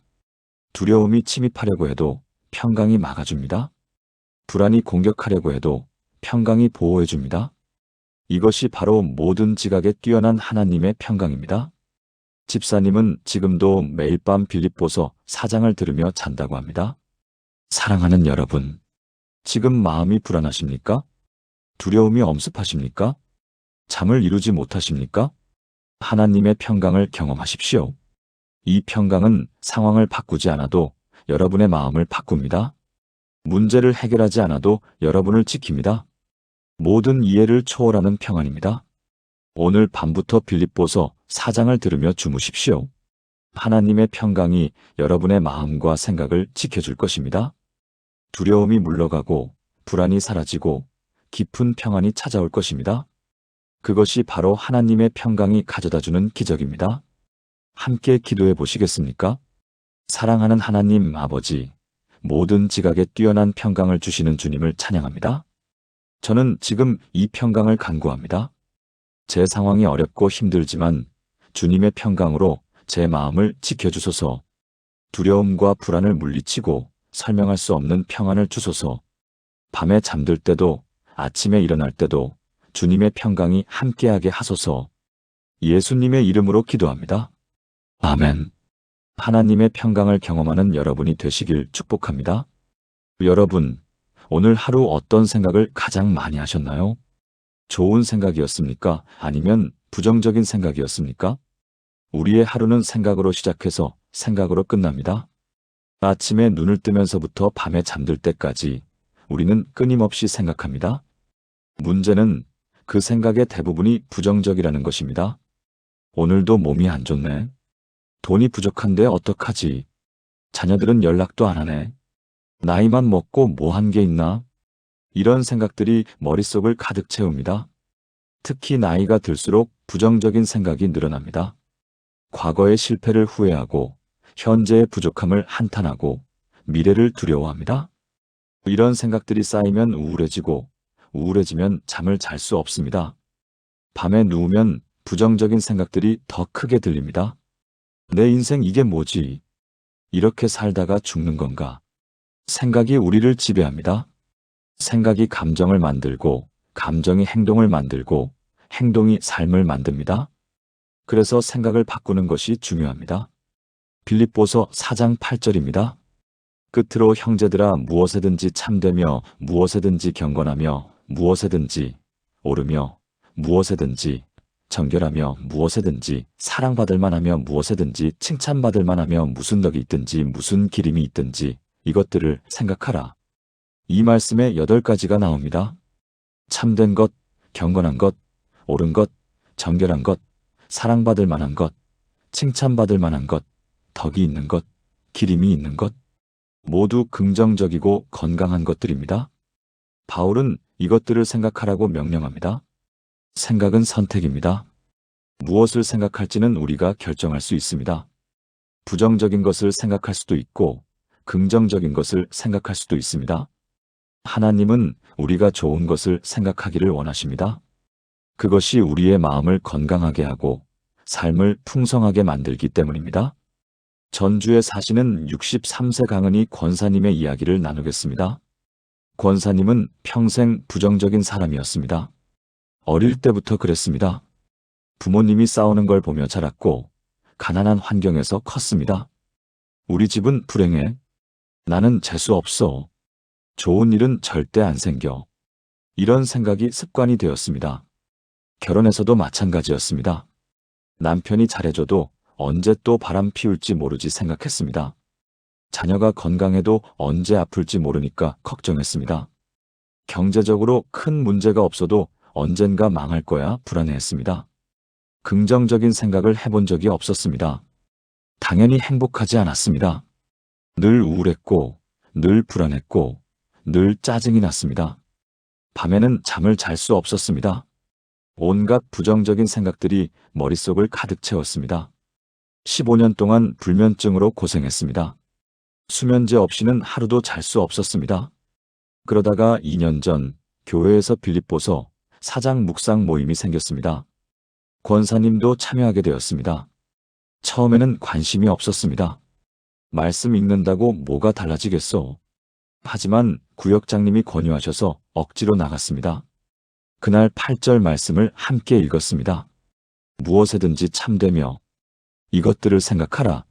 두려움이 침입하려고 해도 평강이 막아줍니다. 불안이 공격하려고 해도 평강이 보호해줍니다. 이것이 바로 모든 지각에 뛰어난 하나님의 평강입니다. 집사님은 지금도 매일 밤 빌립보서 4장을 들으며 잔다고 합니다. 사랑하는 여러분, 지금 마음이 불안하십니까? 두려움이 엄습하십니까? 잠을 이루지 못하십니까? 하나님의 평강을 경험하십시오. 이 평강은 상황을 바꾸지 않아도 여러분의 마음을 바꿉니다. 문제를 해결하지 않아도 여러분을 지킵니다. 모든 이해를 초월하는 평안입니다. 오늘 밤부터 빌립보서 4장을 들으며 주무십시오. 하나님의 평강이 여러분의 마음과 생각을 지켜줄 것입니다. 두려움이 물러가고 불안이 사라지고 깊은 평안이 찾아올 것입니다. 그것이 바로 하나님의 평강이 가져다주는 기적입니다. 함께 기도해 보시겠습니까? 사랑하는 하나님 아버지, 모든 지각에 뛰어난 평강을 주시는 주님을 찬양합니다. 저는 지금 이 평강을 간구합니다. 제 상황이 어렵고 힘들지만 주님의 평강으로 제 마음을 지켜주소서. 두려움과 불안을 물리치고 설명할 수 없는 평안을 주소서. 밤에 잠들 때도 아침에 일어날 때도 주님의 평강이 함께하게 하소서. 예수님의 이름으로 기도합니다. 아멘. 하나님의 평강을 경험하는 여러분이 되시길 축복합니다. 여러분, 오늘 하루 어떤 생각을 가장 많이 하셨나요? 좋은 생각이었습니까? 아니면 부정적인 생각이었습니까? 우리의 하루는 생각으로 시작해서 생각으로 끝납니다. 아침에 눈을 뜨면서부터 밤에 잠들 때까지 우리는 끊임없이 생각합니다. 문제는 그 생각의 대부분이 부정적이라는 것입니다. 오늘도 몸이 안 좋네. 돈이 부족한데 어떡하지? 자녀들은 연락도 안 하네. 나이만 먹고 뭐 한 게 있나? 이런 생각들이 머릿속을 가득 채웁니다. 특히 나이가 들수록 부정적인 생각이 늘어납니다. 과거의 실패를 후회하고 현재의 부족함을 한탄하고 미래를 두려워합니다. 이런 생각들이 쌓이면 우울해지고 우울해지면 잠을 잘 수 없습니다. 밤에 누우면 부정적인 생각들이 더 크게 들립니다. 내 인생 이게 뭐지? 이렇게 살다가 죽는 건가? 생각이 우리를 지배합니다. 생각이 감정을 만들고 감정이 행동을 만들고 행동이 삶을 만듭니다. 그래서 생각을 바꾸는 것이 중요합니다. 빌립보서 4장 8절입니다. 끝으로 형제들아 무엇에든지 참되며 무엇에든지 경건하며 무엇에든지 오르며 무엇에든지 정결하며 무엇에든지 사랑받을 만하며 무엇에든지 칭찬받을 만하며 무슨 덕이 있든지 무슨 기림이 있든지 이것들을 생각하라. 이 말씀에 8가지가 나옵니다. 참된 것, 경건한 것, 옳은 것, 정결한 것, 사랑받을 만한 것, 칭찬받을 만한 것, 덕이 있는 것, 기림이 있는 것, 모두 긍정적이고 건강한 것들입니다. 바울은 이것들을 생각하라고 명령합니다. 생각은 선택입니다. 무엇을 생각할지는 우리가 결정할 수 있습니다. 부정적인 것을 생각할 수도 있고 긍정적인 것을 생각할 수도 있습니다. 하나님은 우리가 좋은 것을 생각하기를 원하십니다. 그것이 우리의 마음을 건강하게 하고 삶을 풍성하게 만들기 때문입니다. 전주에 사시는 63세 강은희 권사님의 이야기를 나누겠습니다. 권사님은 평생 부정적인 사람이었습니다. 어릴 때부터 그랬습니다. 부모님이 싸우는 걸 보며 자랐고 가난한 환경에서 컸습니다. 우리 집은 불행해. 나는 재수 없어. 좋은 일은 절대 안 생겨. 이런 생각이 습관이 되었습니다. 결혼에서도 마찬가지였습니다. 남편이 잘해줘도 언제 또 바람 피울지 모르지 생각했습니다. 자녀가 건강해도 언제 아플지 모르니까 걱정했습니다. 경제적으로 큰 문제가 없어도 언젠가 망할 거야 불안해했습니다. 긍정적인 생각을 해본 적이 없었습니다. 당연히 행복하지 않았습니다. 늘 우울했고, 늘 불안했고, 늘 짜증이 났습니다. 밤에는 잠을 잘 수 없었습니다. 온갖 부정적인 생각들이 머릿속을 가득 채웠습니다. 15년 동안 불면증으로 고생했습니다. 수면제 없이는 하루도 잘 수 없었습니다. 그러다가 2년 전 교회에서 빌립보서 4장 묵상 모임이 생겼습니다. 권사님도 참여하게 되었습니다. 처음에는 관심이 없었습니다. 말씀 읽는다고 뭐가 달라지겠어. 하지만 구역장님이 권유하셔서 억지로 나갔습니다. 그날 8절 말씀을 함께 읽었습니다. 무엇에든지 참되며 이것들을 생각하라.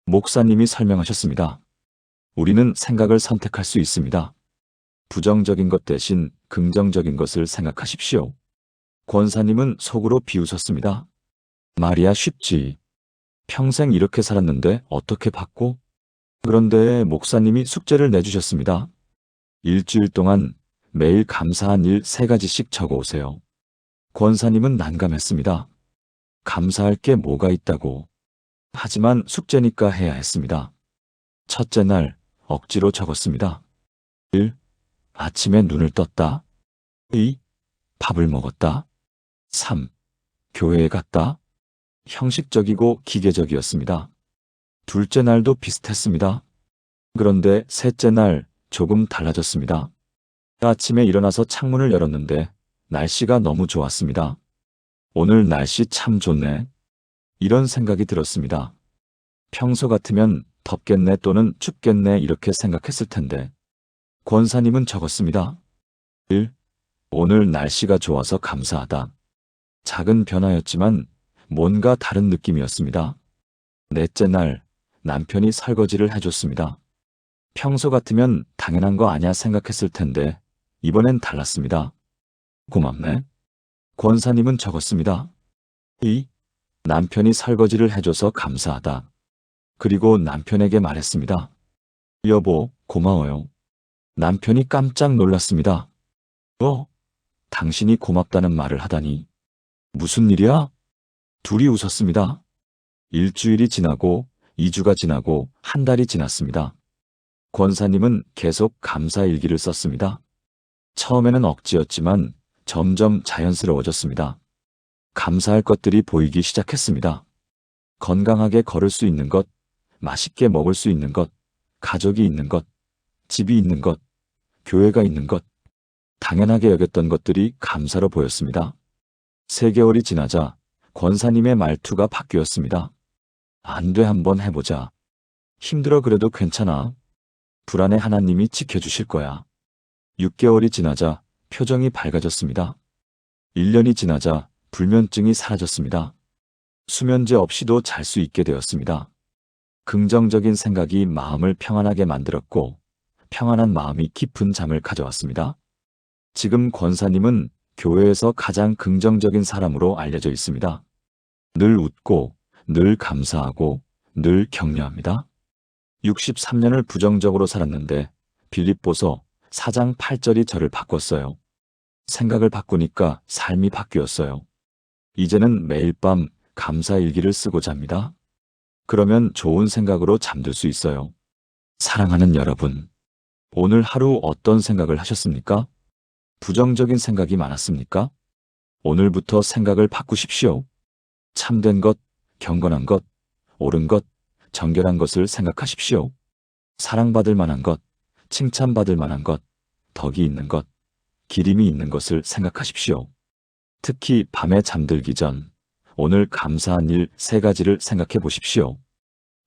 목사님이 설명하셨습니다. 우리는 생각을 선택할 수 있습니다. 부정적인 것 대신 긍정적인 것을 생각하십시오. 권사님은 속으로 비웃었습니다. 말이야 쉽지. 평생 이렇게 살았는데 어떻게 바꿔? 그런데 목사님이 숙제를 내주셨습니다. 일주일 동안 매일 감사한 일 3가지씩 적어오세요. 권사님은 난감했습니다. 감사할 게 뭐가 있다고. 하지만 숙제니까 해야 했습니다. 첫째 날 억지로 적었습니다. 1. 아침에 눈을 떴다. 2. 밥을 먹었다. 3. 교회에 갔다. 형식적이고 기계적이었습니다. 둘째 날도 비슷했습니다. 그런데 셋째 날 조금 달라졌습니다. 아침에 일어나서 창문을 열었는데 날씨가 너무 좋았습니다. 오늘 날씨 참 좋네. 이런 생각이 들었습니다. 평소 같으면 덥겠네 또는 춥겠네 이렇게 생각했을 텐데. 권사님은 적었습니다. 1. 오늘 날씨가 좋아서 감사하다. 작은 변화였지만 뭔가 다른 느낌이었습니다. 넷째 날 남편이 설거지를 해줬습니다. 평소 같으면 당연한 거 아냐 생각했을 텐데 이번엔 달랐습니다. 고맙네. 권사님은 적었습니다. 2. 남편이 설거지를 해줘서 감사하다. 그리고 남편에게 말했습니다. 여보, 고마워요. 남편이 깜짝 놀랐습니다. 당신이 고맙다는 말을 하다니. 무슨 일이야? 둘이 웃었습니다. 일주일이 지나고 2주가 지나고 한 달이 지났습니다. 권사님은 계속 감사 일기를 썼습니다. 처음에는 억지였지만 점점 자연스러워졌습니다. 감사할 것들이 보이기 시작했습니다. 건강하게 걸을 수 있는 것, 맛있게 먹을 수 있는 것, 가족이 있는 것, 집이 있는 것, 교회가 있는 것, 당연하게 여겼던 것들이 감사로 보였습니다. 3개월이 지나자 권사님의 말투가 바뀌었습니다. 안 돼, 한번 해보자. 힘들어 그래도 괜찮아. 불안해, 하나님이 지켜주실 거야. 6개월이 지나자 표정이 밝아졌습니다. 1년이 지나자 불면증이 사라졌습니다. 수면제 없이도 잘 수 있게 되었습니다. 긍정적인 생각이 마음을 평안하게 만들었고 평안한 마음이 깊은 잠을 가져왔습니다. 지금 권사님은 교회에서 가장 긍정적인 사람으로 알려져 있습니다. 늘 웃고 늘 감사하고 늘 격려합니다. 63년을 부정적으로 살았는데 빌립보서 4장 8절이 저를 바꿨어요. 생각을 바꾸니까 삶이 바뀌었어요. 이제는 매일 밤 감사 일기를 쓰고 잡니다. 그러면 좋은 생각으로 잠들 수 있어요. 사랑하는 여러분, 오늘 하루 어떤 생각을 하셨습니까? 부정적인 생각이 많았습니까? 오늘부터 생각을 바꾸십시오. 참된 것, 경건한 것, 옳은 것, 정결한 것을 생각하십시오. 사랑받을 만한 것, 칭찬받을 만한 것, 덕이 있는 것, 기림이 있는 것을 생각하십시오. 특히 밤에 잠들기 전 오늘 감사한 일 3가지를 생각해 보십시오.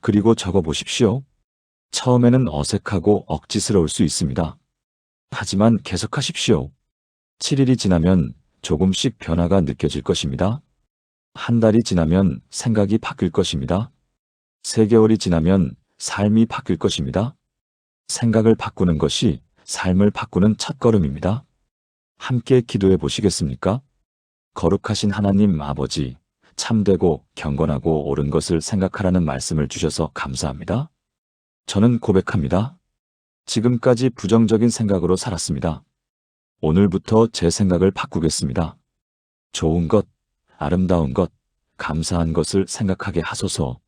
그리고 적어 보십시오. 처음에는 어색하고 억지스러울 수 있습니다. 하지만 계속하십시오. 7일이 지나면 조금씩 변화가 느껴질 것입니다. 한 달이 지나면 생각이 바뀔 것입니다. 3개월이 지나면 삶이 바뀔 것입니다. 생각을 바꾸는 것이 삶을 바꾸는 첫걸음입니다. 함께 기도해 보시겠습니까? 거룩하신 하나님 아버지, 참되고 경건하고 옳은 것을 생각하라는 말씀을 주셔서 감사합니다. 저는 고백합니다. 지금까지 부정적인 생각으로 살았습니다. 오늘부터 제 생각을 바꾸겠습니다. 좋은 것, 아름다운 것, 감사한 것을 생각하게 하소서.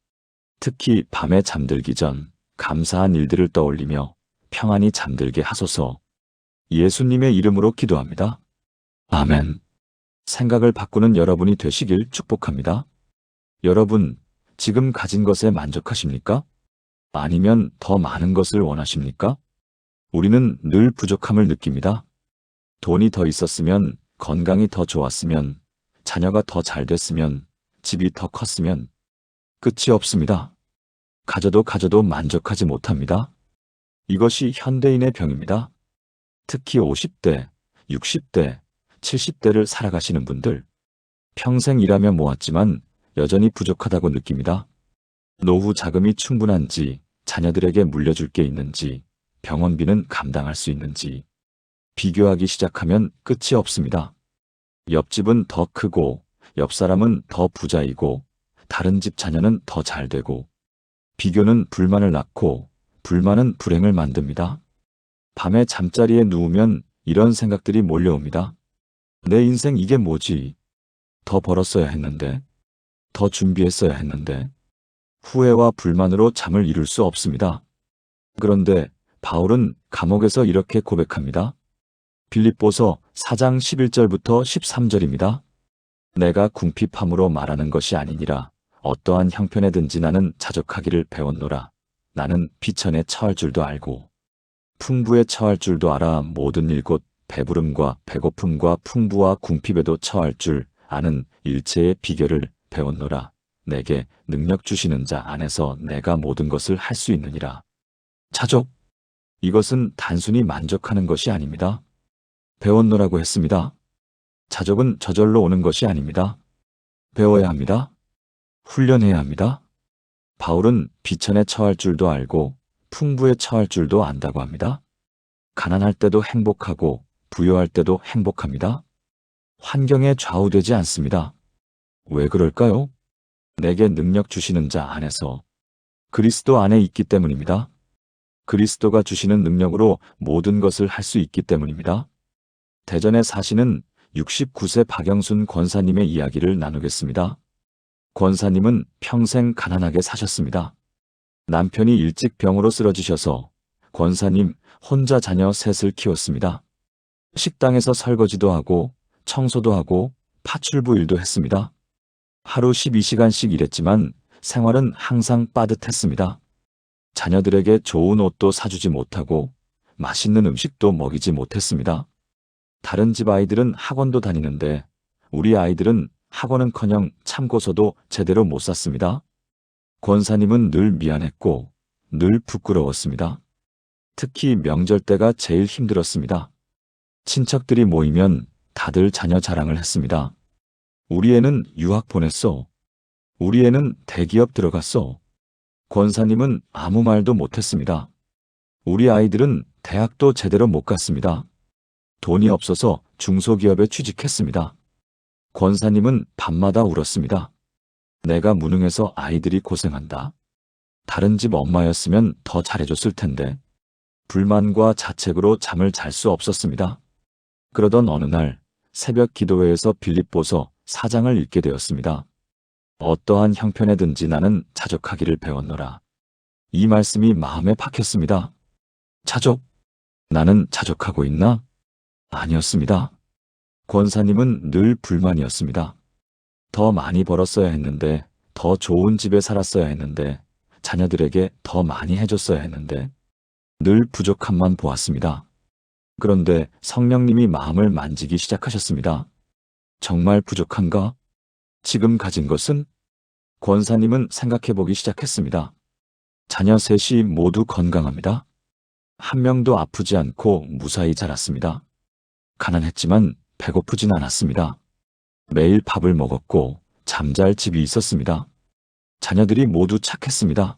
특히 밤에 잠들기 전 감사한 일들을 떠올리며 평안히 잠들게 하소서. 예수님의 이름으로 기도합니다. 아멘. 생각을 바꾸는 여러분이 되시길 축복합니다. 여러분, 지금 가진 것에 만족하십니까? 아니면 더 많은 것을 원하십니까? 우리는 늘 부족함을 느낍니다. 돈이 더 있었으면, 건강이 더 좋았으면, 자녀가 더 잘 됐으면, 집이 더 컸으면 끝이 없습니다. 가져도 만족하지 못합니다. 이것이 현대인의 병입니다. 특히 50대, 60대, 70대를 살아가시는 분들, 평생 일하며 모았지만 여전히 부족하다고 느낍니다. 노후 자금이 충분한지, 자녀들에게 물려줄 게 있는지, 병원비는 감당할 수 있는지, 비교하기 시작하면 끝이 없습니다. 옆집은 더 크고, 옆 사람은 더 부자이고, 다른 집 자녀는 더 잘 되고, 비교는 불만을 낳고, 불만은 불행을 만듭니다. 밤에 잠자리에 누우면 이런 생각들이 몰려옵니다. 내 인생 이게 뭐지? 더 벌었어야 했는데, 더 준비했어야 했는데, 후회와 불만으로 잠을 이룰 수 없습니다. 그런데 바울은 감옥에서 이렇게 고백합니다. 빌립보서 4장 11절부터 13절입니다. 내가 궁핍함으로 말하는 것이 아니니라. 어떠한 형편에든지 나는 자족하기를 배웠노라. 나는 비천에 처할 줄도 알고 풍부에 처할 줄도 알아. 모든 일 곧 배부름과 배고픔과 풍부와 궁핍에도 처할 줄 아는 일체의 비결을 배웠노라. 내게 능력 주시는 자 안에서 내가 모든 것을 할 수 있느니라. 자족. 이것은 단순히 만족하는 것이 아닙니다. 배웠노라고 했습니다. 자족은 저절로 오는 것이 아닙니다. 배워야 합니다. 훈련해야 합니다. 바울은 비천에 처할 줄도 알고 풍부에 처할 줄도 안다고 합니다. 가난할 때도 행복하고 부유할 때도 행복합니다. 환경에 좌우되지 않습니다. 왜 그럴까요? 내게 능력 주시는 자 안에서 그리스도 안에 있기 때문입니다. 그리스도가 주시는 능력으로 모든 것을 할 수 있기 때문입니다. 대전에 사시는 69세 박영순 권사님의 이야기를 나누겠습니다. 권사님은 평생 가난하게 사셨습니다. 남편이 일찍 병으로 쓰러지셔서 권사님 혼자 자녀 셋을 키웠습니다. 식당에서 설거지도 하고 청소도 하고 파출부 일도 했습니다. 하루 12시간씩 일했지만 생활은 항상 빠듯했습니다. 자녀들에게 좋은 옷도 사주지 못하고 맛있는 음식도 먹이지 못했습니다. 다른 집 아이들은 학원도 다니는데 우리 아이들은 학원은커녕 참고서도 제대로 못 샀습니다. 권사님은 늘 미안했고 늘 부끄러웠습니다. 특히 명절 때가 제일 힘들었습니다. 친척들이 모이면 다들 자녀 자랑을 했습니다. 우리 애는 유학 보냈어. 우리 애는 대기업 들어갔어. 권사님은 아무 말도 못했습니다. 우리 아이들은 대학도 제대로 못 갔습니다. 돈이 없어서 중소기업에 취직했습니다. 권사님은 밤마다 울었습니다. 내가 무능해서 아이들이 고생한다. 다른 집 엄마였으면 더 잘해줬을 텐데. 불만과 자책으로 잠을 잘 수 없었습니다. 그러던 어느 날 새벽 기도회에서 빌립보서 4장을 읽게 되었습니다. 어떠한 형편에든지 나는 자족하기를 배웠노라. 이 말씀이 마음에 박혔습니다. 자족? 나는 자족하고 있나? 아니었습니다. 권사님은 늘 불만이었습니다. 더 많이 벌었어야 했는데, 더 좋은 집에 살았어야 했는데, 자녀들에게 더 많이 해줬어야 했는데, 늘 부족함만 보았습니다. 그런데 성령님이 마음을 만지기 시작하셨습니다. 정말 부족한가? 지금 가진 것은? 권사님은 생각해보기 시작했습니다. 자녀 셋이 모두 건강합니다. 한 명도 아프지 않고 무사히 자랐습니다. 가난했지만 배고프진 않았습니다. 매일 밥을 먹었고 잠잘 집이 있었습니다. 자녀들이 모두 착했습니다.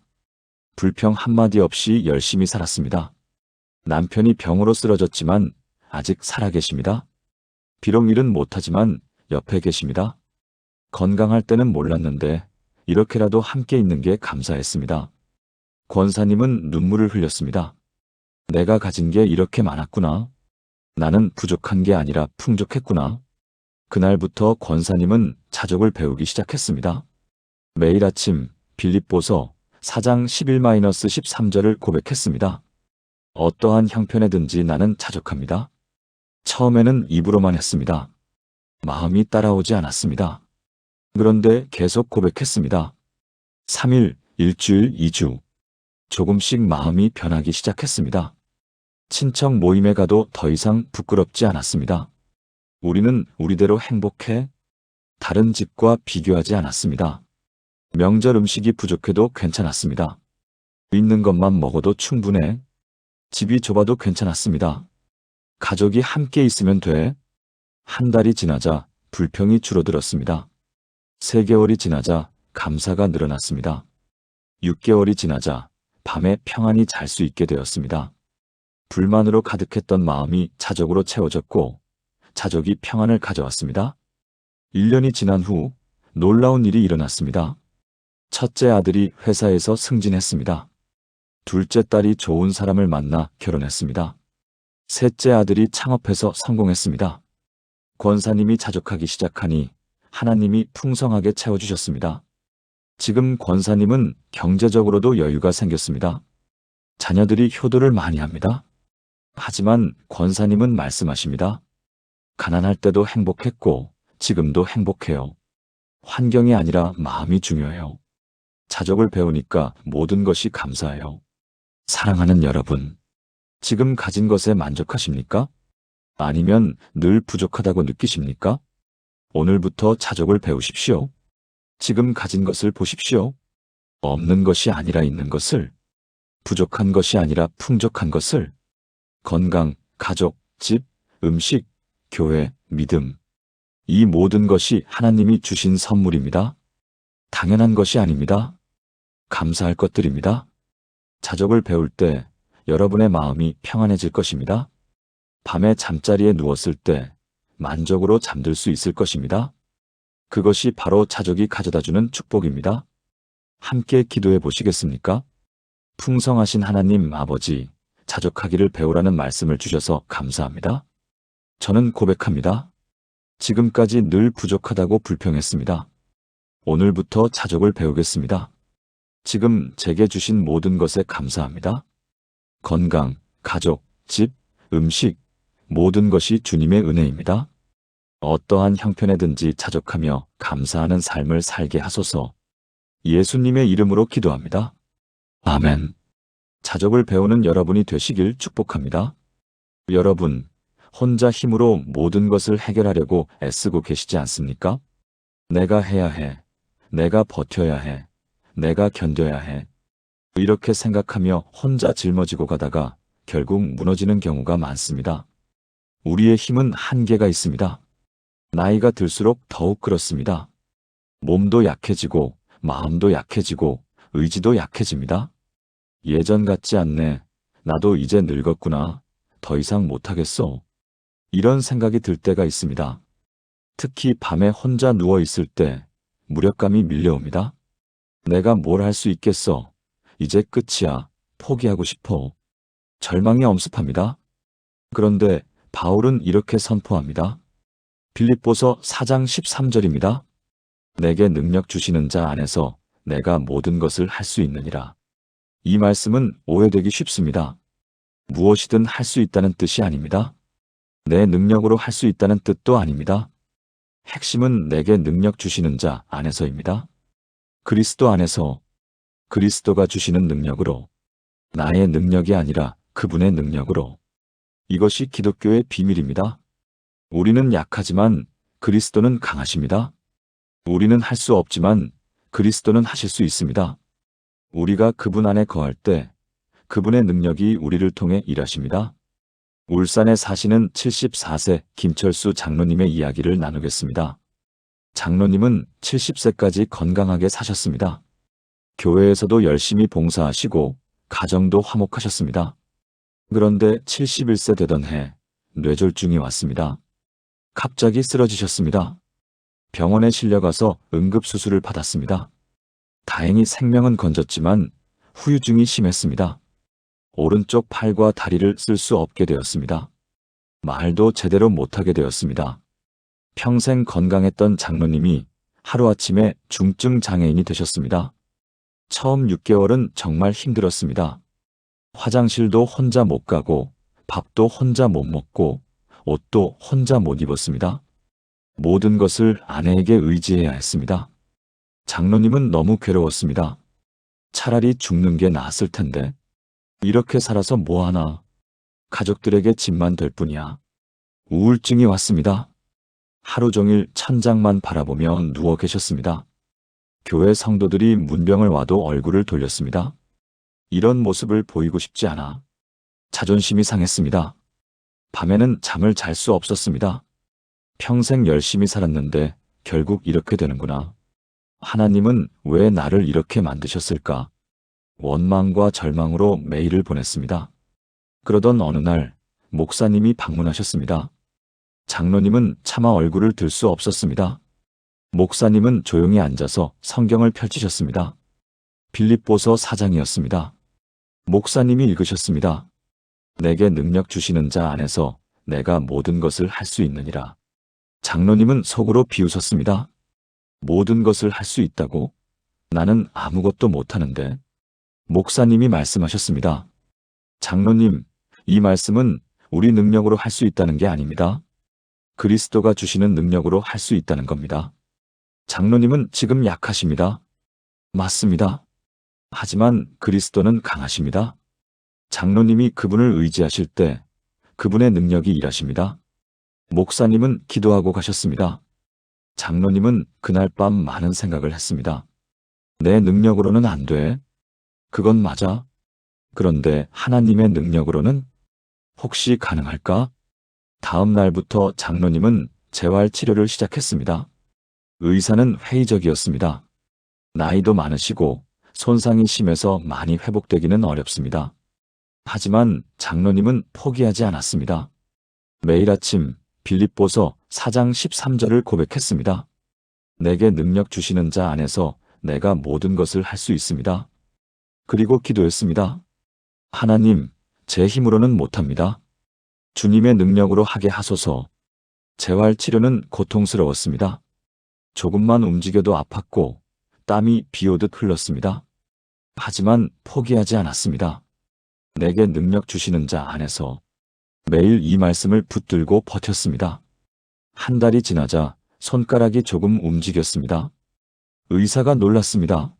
불평 한마디 없이 열심히 살았습니다. 남편이 병으로 쓰러졌지만 아직 살아계십니다. 비록 일은 못하지만 옆에 계십니다. 건강할 때는 몰랐는데 이렇게라도 함께 있는 게 감사했습니다. 권사님은 눈물을 흘렸습니다. 내가 가진 게 이렇게 많았구나. 나는 부족한 게 아니라 풍족했구나. 그날부터 권사님은 자족을 배우기 시작했습니다. 매일 아침 빌립보서 4장 11-13절을 고백했습니다. 어떠한 형편에든지 나는 자족합니다. 처음에는 입으로만 했습니다. 마음이 따라오지 않았습니다. 그런데 계속 고백했습니다. 3일, 일주일, 2주. 조금씩 마음이 변하기 시작했습니다. 친척 모임에 가도 더 이상 부끄럽지 않았습니다. 우리는 우리대로 행복해? 다른 집과 비교하지 않았습니다. 명절 음식이 부족해도 괜찮았습니다. 있는 것만 먹어도 충분해. 집이 좁아도 괜찮았습니다. 가족이 함께 있으면 돼. 한 달이 지나자 불평이 줄어들었습니다. 3개월이 지나자 감사가 늘어났습니다. 6개월이 지나자 밤에 평안히 잘 수 있게 되었습니다. 불만으로 가득했던 마음이 자족으로 채워졌고 자족이 평안을 가져왔습니다. 1년이 지난 후 놀라운 일이 일어났습니다. 첫째 아들이 회사에서 승진했습니다. 둘째 딸이 좋은 사람을 만나 결혼했습니다. 셋째 아들이 창업해서 성공했습니다. 권사님이 자족하기 시작하니 하나님이 풍성하게 채워주셨습니다. 지금 권사님은 경제적으로도 여유가 생겼습니다. 자녀들이 효도를 많이 합니다. 하지만 권사님은 말씀하십니다. 가난할 때도 행복했고 지금도 행복해요. 환경이 아니라 마음이 중요해요. 자족을 배우니까 모든 것이 감사해요. 사랑하는 여러분, 지금 가진 것에 만족하십니까? 아니면 늘 부족하다고 느끼십니까? 오늘부터 자족을 배우십시오. 지금 가진 것을 보십시오. 없는 것이 아니라 있는 것을, 부족한 것이 아니라 풍족한 것을, 건강, 가족, 집, 음식, 교회, 믿음. 이 모든 것이 하나님이 주신 선물입니다. 당연한 것이 아닙니다. 감사할 것들입니다. 자족을 배울 때 여러분의 마음이 평안해질 것입니다. 밤에 잠자리에 누웠을 때 만족으로 잠들 수 있을 것입니다. 그것이 바로 자족이 가져다주는 축복입니다. 함께 기도해 보시겠습니까? 풍성하신 하나님 아버지, 자족하기를 배우라는 말씀을 주셔서 감사합니다. 저는 고백합니다. 지금까지 늘 부족하다고 불평했습니다. 오늘부터 자족을 배우겠습니다. 지금 제게 주신 모든 것에 감사합니다. 건강, 가족, 집, 음식, 모든 것이 주님의 은혜입니다. 어떠한 형편에든지 자족하며 감사하는 삶을 살게 하소서. 예수님의 이름으로 기도합니다. 아멘. 자족을 배우는 여러분이 되시길 축복합니다. 여러분, 혼자 힘으로 모든 것을 해결하려고 애쓰고 계시지 않습니까? 내가 해야 해. 내가 버텨야 해. 내가 견뎌야 해. 이렇게 생각하며 혼자 짊어지고 가다가 결국 무너지는 경우가 많습니다. 우리의 힘은 한계가 있습니다. 나이가 들수록 더욱 그렇습니다. 몸도 약해지고 마음도 약해지고 의지도 약해집니다. 예전 같지 않네. 나도 이제 늙었구나. 더 이상 못하겠어. 이런 생각이 들 때가 있습니다. 특히 밤에 혼자 누워 있을 때 무력감이 밀려옵니다. 내가 뭘 할 수 있겠어. 이제 끝이야. 포기하고 싶어. 절망이 엄습합니다. 그런데 바울은 이렇게 선포합니다. 빌립보서 4장 13절입니다. 내게 능력 주시는 자 안에서 내가 모든 것을 할 수 있느니라. 이 말씀은 오해되기 쉽습니다. 무엇이든 할 수 있다는 뜻이 아닙니다. 내 능력으로 할 수 있다는 뜻도 아닙니다. 핵심은 내게 능력 주시는 자 안에서입니다. 그리스도 안에서, 그리스도가 주시는 능력으로, 나의 능력이 아니라 그분의 능력으로. 이것이 기독교의 비밀입니다. 우리는 약하지만 그리스도는 강하십니다. 우리는 할 수 없지만 그리스도는 하실 수 있습니다. 우리가 그분 안에 거할 때 그분의 능력이 우리를 통해 일하십니다. 울산에 사시는 74세 김철수 장로님의 이야기를 나누겠습니다. 장로님은 70세까지 건강하게 사셨습니다. 교회에서도 열심히 봉사하시고 가정도 화목하셨습니다. 그런데 71세 되던 해 뇌졸중이 왔습니다. 갑자기 쓰러지셨습니다. 병원에 실려가서 응급수술을 받았습니다. 다행히 생명은 건졌지만 후유증이 심했습니다. 오른쪽 팔과 다리를 쓸 수 없게 되었습니다. 말도 제대로 못하게 되었습니다. 평생 건강했던 장로님이 하루아침에 중증 장애인이 되셨습니다. 처음 6개월은 정말 힘들었습니다. 화장실도 혼자 못 가고 밥도 혼자 못 먹고 옷도 혼자 못 입었습니다. 모든 것을 아내에게 의지해야 했습니다. 장로님은 너무 괴로웠습니다. 차라리 죽는 게 나았을 텐데 이렇게 살아서 뭐하나. 가족들에게 짐만 될 뿐이야. 우울증이 왔습니다. 하루 종일 천장만 바라보며 누워 계셨습니다. 교회 성도들이 문병을 와도 얼굴을 돌렸습니다. 이런 모습을 보이고 싶지 않아. 자존심이 상했습니다. 밤에는 잠을 잘 수 없었습니다. 평생 열심히 살았는데 결국 이렇게 되는구나. 하나님은 왜 나를 이렇게 만드셨을까? 원망과 절망으로 매일을 보냈습니다. 그러던 어느 날 목사님이 방문하셨습니다. 장로님은 차마 얼굴을 들 수 없었습니다. 목사님은 조용히 앉아서 성경을 펼치셨습니다. 빌립보서 4장이었습니다. 목사님이 읽으셨습니다. 내게 능력 주시는 자 안에서 내가 모든 것을 할 수 있느니라. 장로님은 속으로 비웃었습니다. 모든 것을 할 수 있다고? 나는 아무것도 못하는데. 목사님이 말씀하셨습니다. 장로님, 이 말씀은 우리 능력으로 할 수 있다는 게 아닙니다. 그리스도가 주시는 능력으로 할 수 있다는 겁니다. 장로님은 지금 약하십니다. 맞습니다. 하지만 그리스도는 강하십니다. 장로님이 그분을 의지하실 때 그분의 능력이 일하십니다. 목사님은 기도하고 가셨습니다. 장로님은 그날 밤 많은 생각을 했습니다. 내 능력으로는 안 돼. 그건 맞아. 그런데 하나님의 능력으로는 혹시 가능할까? 다음 날부터 장로님은 재활 치료를 시작했습니다. 의사는 회의적이었습니다. 나이도 많으시고 손상이 심해서 많이 회복되기는 어렵습니다. 하지만 장로님은 포기하지 않았습니다. 매일 아침 빌립보서 4장 13절을 고백했습니다. 내게 능력 주시는 자 안에서 내가 모든 것을 할 수 있습니다. 그리고 기도했습니다. 하나님, 제 힘으로는 못합니다. 주님의 능력으로 하게 하소서. 재활 치료는 고통스러웠습니다. 조금만 움직여도 아팠고 땀이 비 오듯 흘렀습니다. 하지만 포기하지 않았습니다. 내게 능력 주시는 자 안에서 매일 이 말씀을 붙들고 버텼습니다. 한 달이 지나자 손가락이 조금 움직였습니다. 의사가 놀랐습니다.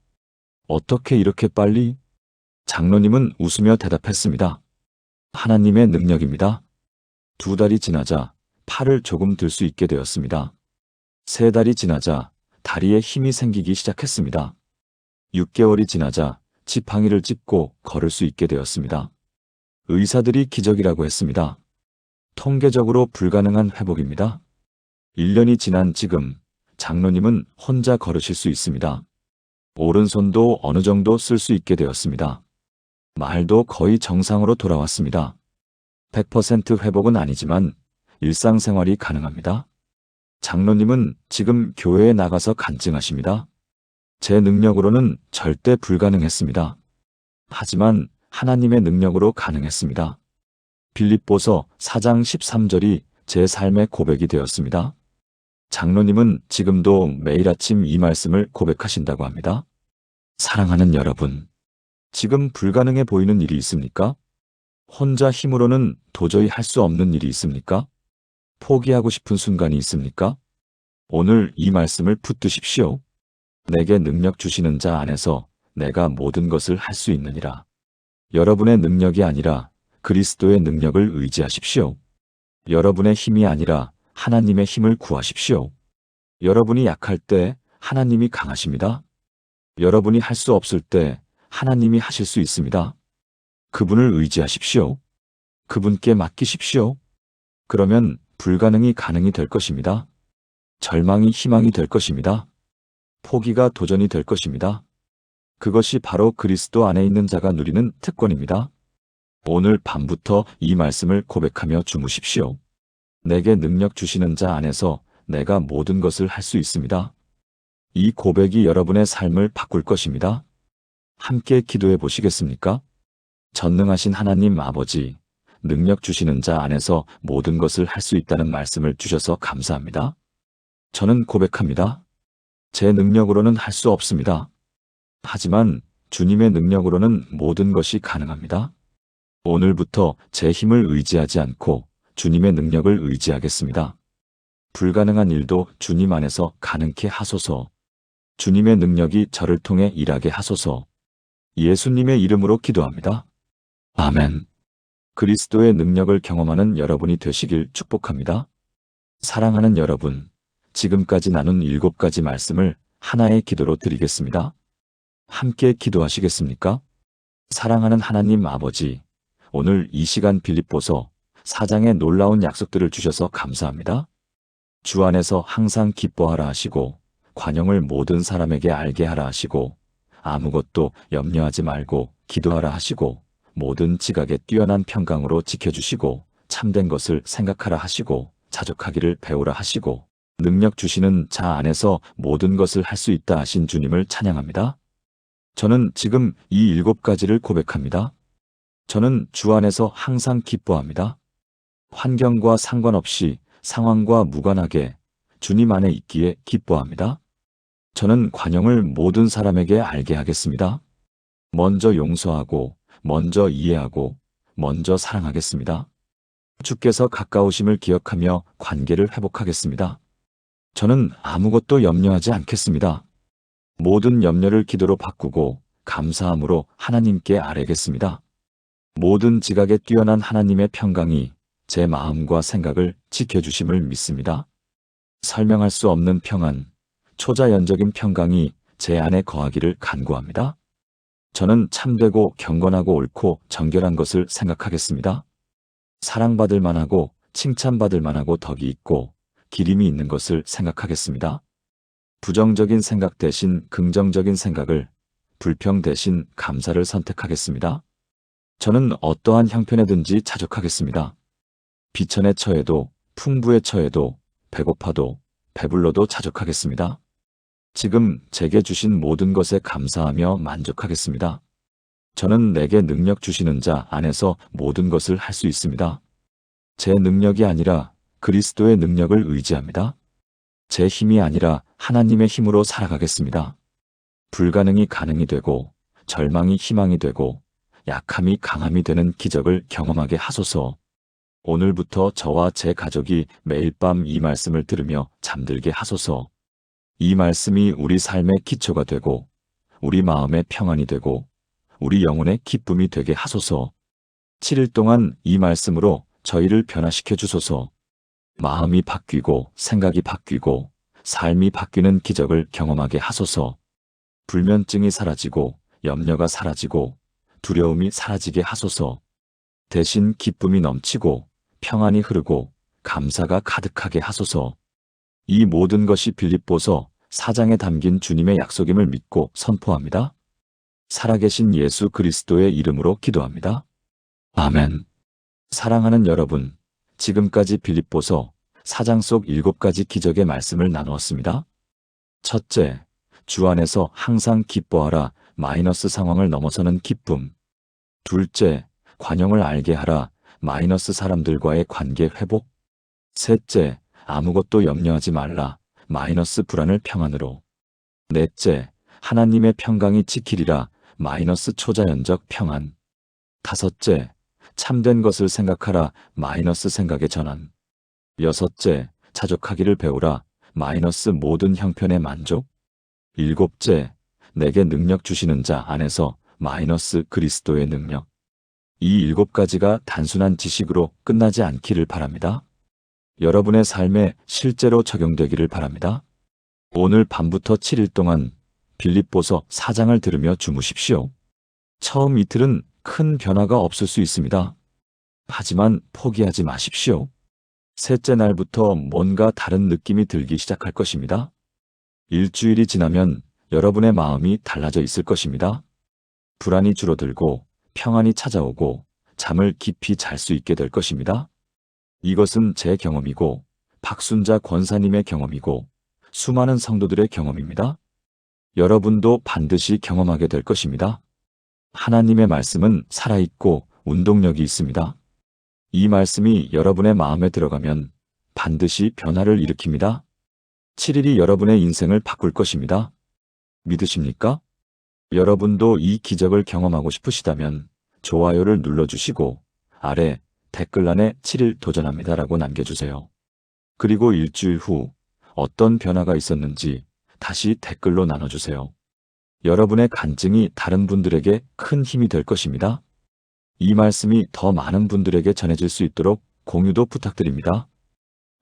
어떻게 이렇게 빨리? 장로님은 웃으며 대답했습니다. 하나님의 능력입니다. 2달이 지나자 팔을 조금 들 수 있게 되었습니다. 3달이 지나자 다리에 힘이 생기기 시작했습니다. 6개월이 지나자 지팡이를 짚고 걸을 수 있게 되었습니다. 의사들이 기적이라고 했습니다. 통계적으로 불가능한 회복입니다. 1년이 지난 지금 장로님은 혼자 걸으실 수 있습니다. 오른손도 어느 정도 쓸 수 있게 되었습니다. 말도 거의 정상으로 돌아왔습니다. 100% 회복은 아니지만 일상생활이 가능합니다. 장로님은 지금 교회에 나가서 간증하십니다. 제 능력으로는 절대 불가능했습니다. 하지만 하나님의 능력으로 가능했습니다. 빌립보서 4장 13절이 제 삶의 고백이 되었습니다. 장로님은 지금도 매일 아침 이 말씀을 고백하신다고 합니다. 사랑하는 여러분, 지금 불가능해 보이는 일이 있습니까? 혼자 힘으로는 도저히 할 수 없는 일이 있습니까? 포기하고 싶은 순간이 있습니까? 오늘 이 말씀을 붙드십시오. 내게 능력 주시는 자 안에서 내가 모든 것을 할 수 있느니라. 여러분의 능력이 아니라 그리스도의 능력을 의지하십시오. 여러분의 힘이 아니라 하나님의 힘을 구하십시오. 여러분이 약할 때 하나님이 강하십니다. 여러분이 할 수 없을 때 하나님이 하실 수 있습니다. 그분을 의지하십시오. 그분께 맡기십시오. 그러면 불가능이 가능이 될 것입니다. 절망이 희망이 될 것입니다. 포기가 도전이 될 것입니다. 그것이 바로 그리스도 안에 있는 자가 누리는 특권입니다. 오늘 밤부터 이 말씀을 고백하며 주무십시오. 내게 능력 주시는 자 안에서 내가 모든 것을 할 수 있습니다. 이 고백이 여러분의 삶을 바꿀 것입니다. 함께 기도해 보시겠습니까? 전능하신 하나님 아버지, 능력 주시는 자 안에서 모든 것을 할 수 있다는 말씀을 주셔서 감사합니다. 저는 고백합니다. 제 능력으로는 할 수 없습니다. 하지만 주님의 능력으로는 모든 것이 가능합니다. 오늘부터 제 힘을 의지하지 않고 주님의 능력을 의지하겠습니다. 불가능한 일도 주님 안에서 가능케 하소서. 주님의 능력이 저를 통해 일하게 하소서. 예수님의 이름으로 기도합니다. 아멘. 그리스도의 능력을 경험하는 여러분이 되시길 축복합니다. 사랑하는 여러분, 지금까지 나눈 7가지 말씀을 하나의 기도로 드리겠습니다. 함께 기도하시겠습니까? 사랑하는 하나님 아버지, 오늘 이 시간 빌립보서 4장의 놀라운 약속들을 주셔서 감사합니다. 주 안에서 항상 기뻐하라 하시고 관용을 모든 사람에게 알게 하라 하시고 아무것도 염려하지 말고 기도하라 하시고 모든 지각에 뛰어난 평강으로 지켜주시고 참된 것을 생각하라 하시고 자족하기를 배우라 하시고 능력 주시는 자 안에서 모든 것을 할 수 있다 하신 주님을 찬양합니다. 저는 지금 이 7가지를 고백합니다. 저는 주 안에서 항상 기뻐합니다. 환경과 상관없이 상황과 무관하게 주님 안에 있기에 기뻐합니다. 저는 관용을 모든 사람에게 알게 하겠습니다. 먼저 용서하고, 먼저 이해하고, 먼저 사랑하겠습니다. 주께서 가까우심을 기억하며 관계를 회복하겠습니다. 저는 아무것도 염려하지 않겠습니다. 모든 염려를 기도로 바꾸고 감사함으로 하나님께 아뢰겠습니다. 모든 지각에 뛰어난 하나님의 평강이 제 마음과 생각을 지켜주심을 믿습니다. 설명할 수 없는 평안, 초자연적인 평강이 제 안에 거하기를 간구합니다. 저는 참되고 경건하고 옳고 정결한 것을 생각하겠습니다. 사랑받을 만하고 칭찬받을 만하고 덕이 있고 기림이 있는 것을 생각하겠습니다. 부정적인 생각 대신 긍정적인 생각을, 불평 대신 감사를 선택하겠습니다. 저는 어떠한 형편에든지 자족하겠습니다. 비천에 처해도, 풍부에 처해도, 배고파도, 배불러도 자족하겠습니다. 지금 제게 주신 모든 것에 감사하며 만족하겠습니다. 저는 내게 능력 주시는 자 안에서 모든 것을 할 수 있습니다. 제 능력이 아니라 그리스도의 능력을 의지합니다. 제 힘이 아니라 하나님의 힘으로 살아가겠습니다. 불가능이 가능이 되고 절망이 희망이 되고 약함이 강함이 되는 기적을 경험하게 하소서. 오늘부터 저와 제 가족이 매일 밤 이 말씀을 들으며 잠들게 하소서. 이 말씀이 우리 삶의 기초가 되고 우리 마음의 평안이 되고 우리 영혼의 기쁨이 되게 하소서. 7일 동안 이 말씀으로 저희를 변화시켜 주소서. 마음이 바뀌고 생각이 바뀌고 삶이 바뀌는 기적을 경험하게 하소서. 불면증이 사라지고 염려가 사라지고 두려움이 사라지게 하소서. 대신 기쁨이 넘치고 평안이 흐르고 감사가 가득하게 하소서. 이 모든 것이 빌립보서 4장에 담긴 주님의 약속임을 믿고 선포합니다. 살아계신 예수 그리스도의 이름으로 기도합니다. 아멘. 사랑하는 여러분, 지금까지 빌립보서 4장 속 7가지 기적의 말씀을 나누었습니다. 첫째, 주 안에서 항상 기뻐하라 마이너스 상황을 넘어서는 기쁨. 둘째, 관용을 알게 하라 마이너스 사람들과의 관계 회복. 셋째, 아무것도 염려하지 말라 마이너스 불안을 평안으로. 넷째, 하나님의 평강이 지키리라 마이너스 초자연적 평안. 다섯째, 참된 것을 생각하라 마이너스 생각의 전환. 여섯째, 자족하기를 배우라 마이너스 모든 형편의 만족. 일곱째, 내게 능력 주시는 자 안에서 마이너스 그리스도의 능력. 이 7가지가 단순한 지식으로 끝나지 않기를 바랍니다. 여러분의 삶에 실제로 적용되기를 바랍니다. 오늘 밤부터 7일 동안 빌립보서 4장을 들으며 주무십시오. 처음 이틀은 큰 변화가 없을 수 있습니다. 하지만 포기하지 마십시오. 셋째 날부터 뭔가 다른 느낌이 들기 시작할 것입니다. 일주일이 지나면 여러분의 마음이 달라져 있을 것입니다. 불안이 줄어들고 평안이 찾아오고 잠을 깊이 잘 수 있게 될 것입니다. 이것은 제 경험이고 박순자 권사님의 경험이고 수많은 성도들의 경험입니다. 여러분도 반드시 경험하게 될 것입니다. 하나님의 말씀은 살아있고 운동력이 있습니다. 이 말씀이 여러분의 마음에 들어가면 반드시 변화를 일으킵니다. 7일이 여러분의 인생을 바꿀 것입니다. 믿으십니까? 여러분도 이 기적을 경험하고 싶으시다면 좋아요를 눌러주시고 아래 댓글란에 7일 도전합니다라고 남겨주세요. 그리고 일주일 후 어떤 변화가 있었는지 다시 댓글로 나눠주세요. 여러분의 간증이 다른 분들에게 큰 힘이 될 것입니다. 이 말씀이 더 많은 분들에게 전해질 수 있도록 공유도 부탁드립니다.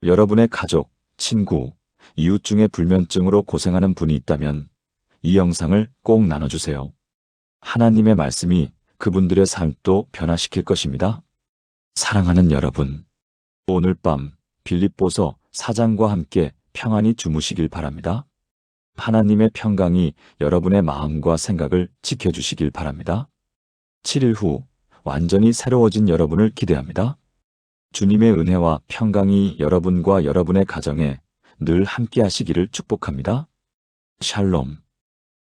여러분의 가족, 친구, 이웃 중에 불면증으로 고생하는 분이 있다면 이 영상을 꼭 나눠주세요. 하나님의 말씀이 그분들의 삶도 변화시킬 것입니다. 사랑하는 여러분, 오늘 밤 빌립보서 4장과 함께 평안히 주무시길 바랍니다. 하나님의 평강이 여러분의 마음과 생각을 지켜주시길 바랍니다. 7일 후 완전히 새로워진 여러분을 기대합니다. 주님의 은혜와 평강이 여러분과 여러분의 가정에 늘 함께 하시기를 축복합니다. 샬롬.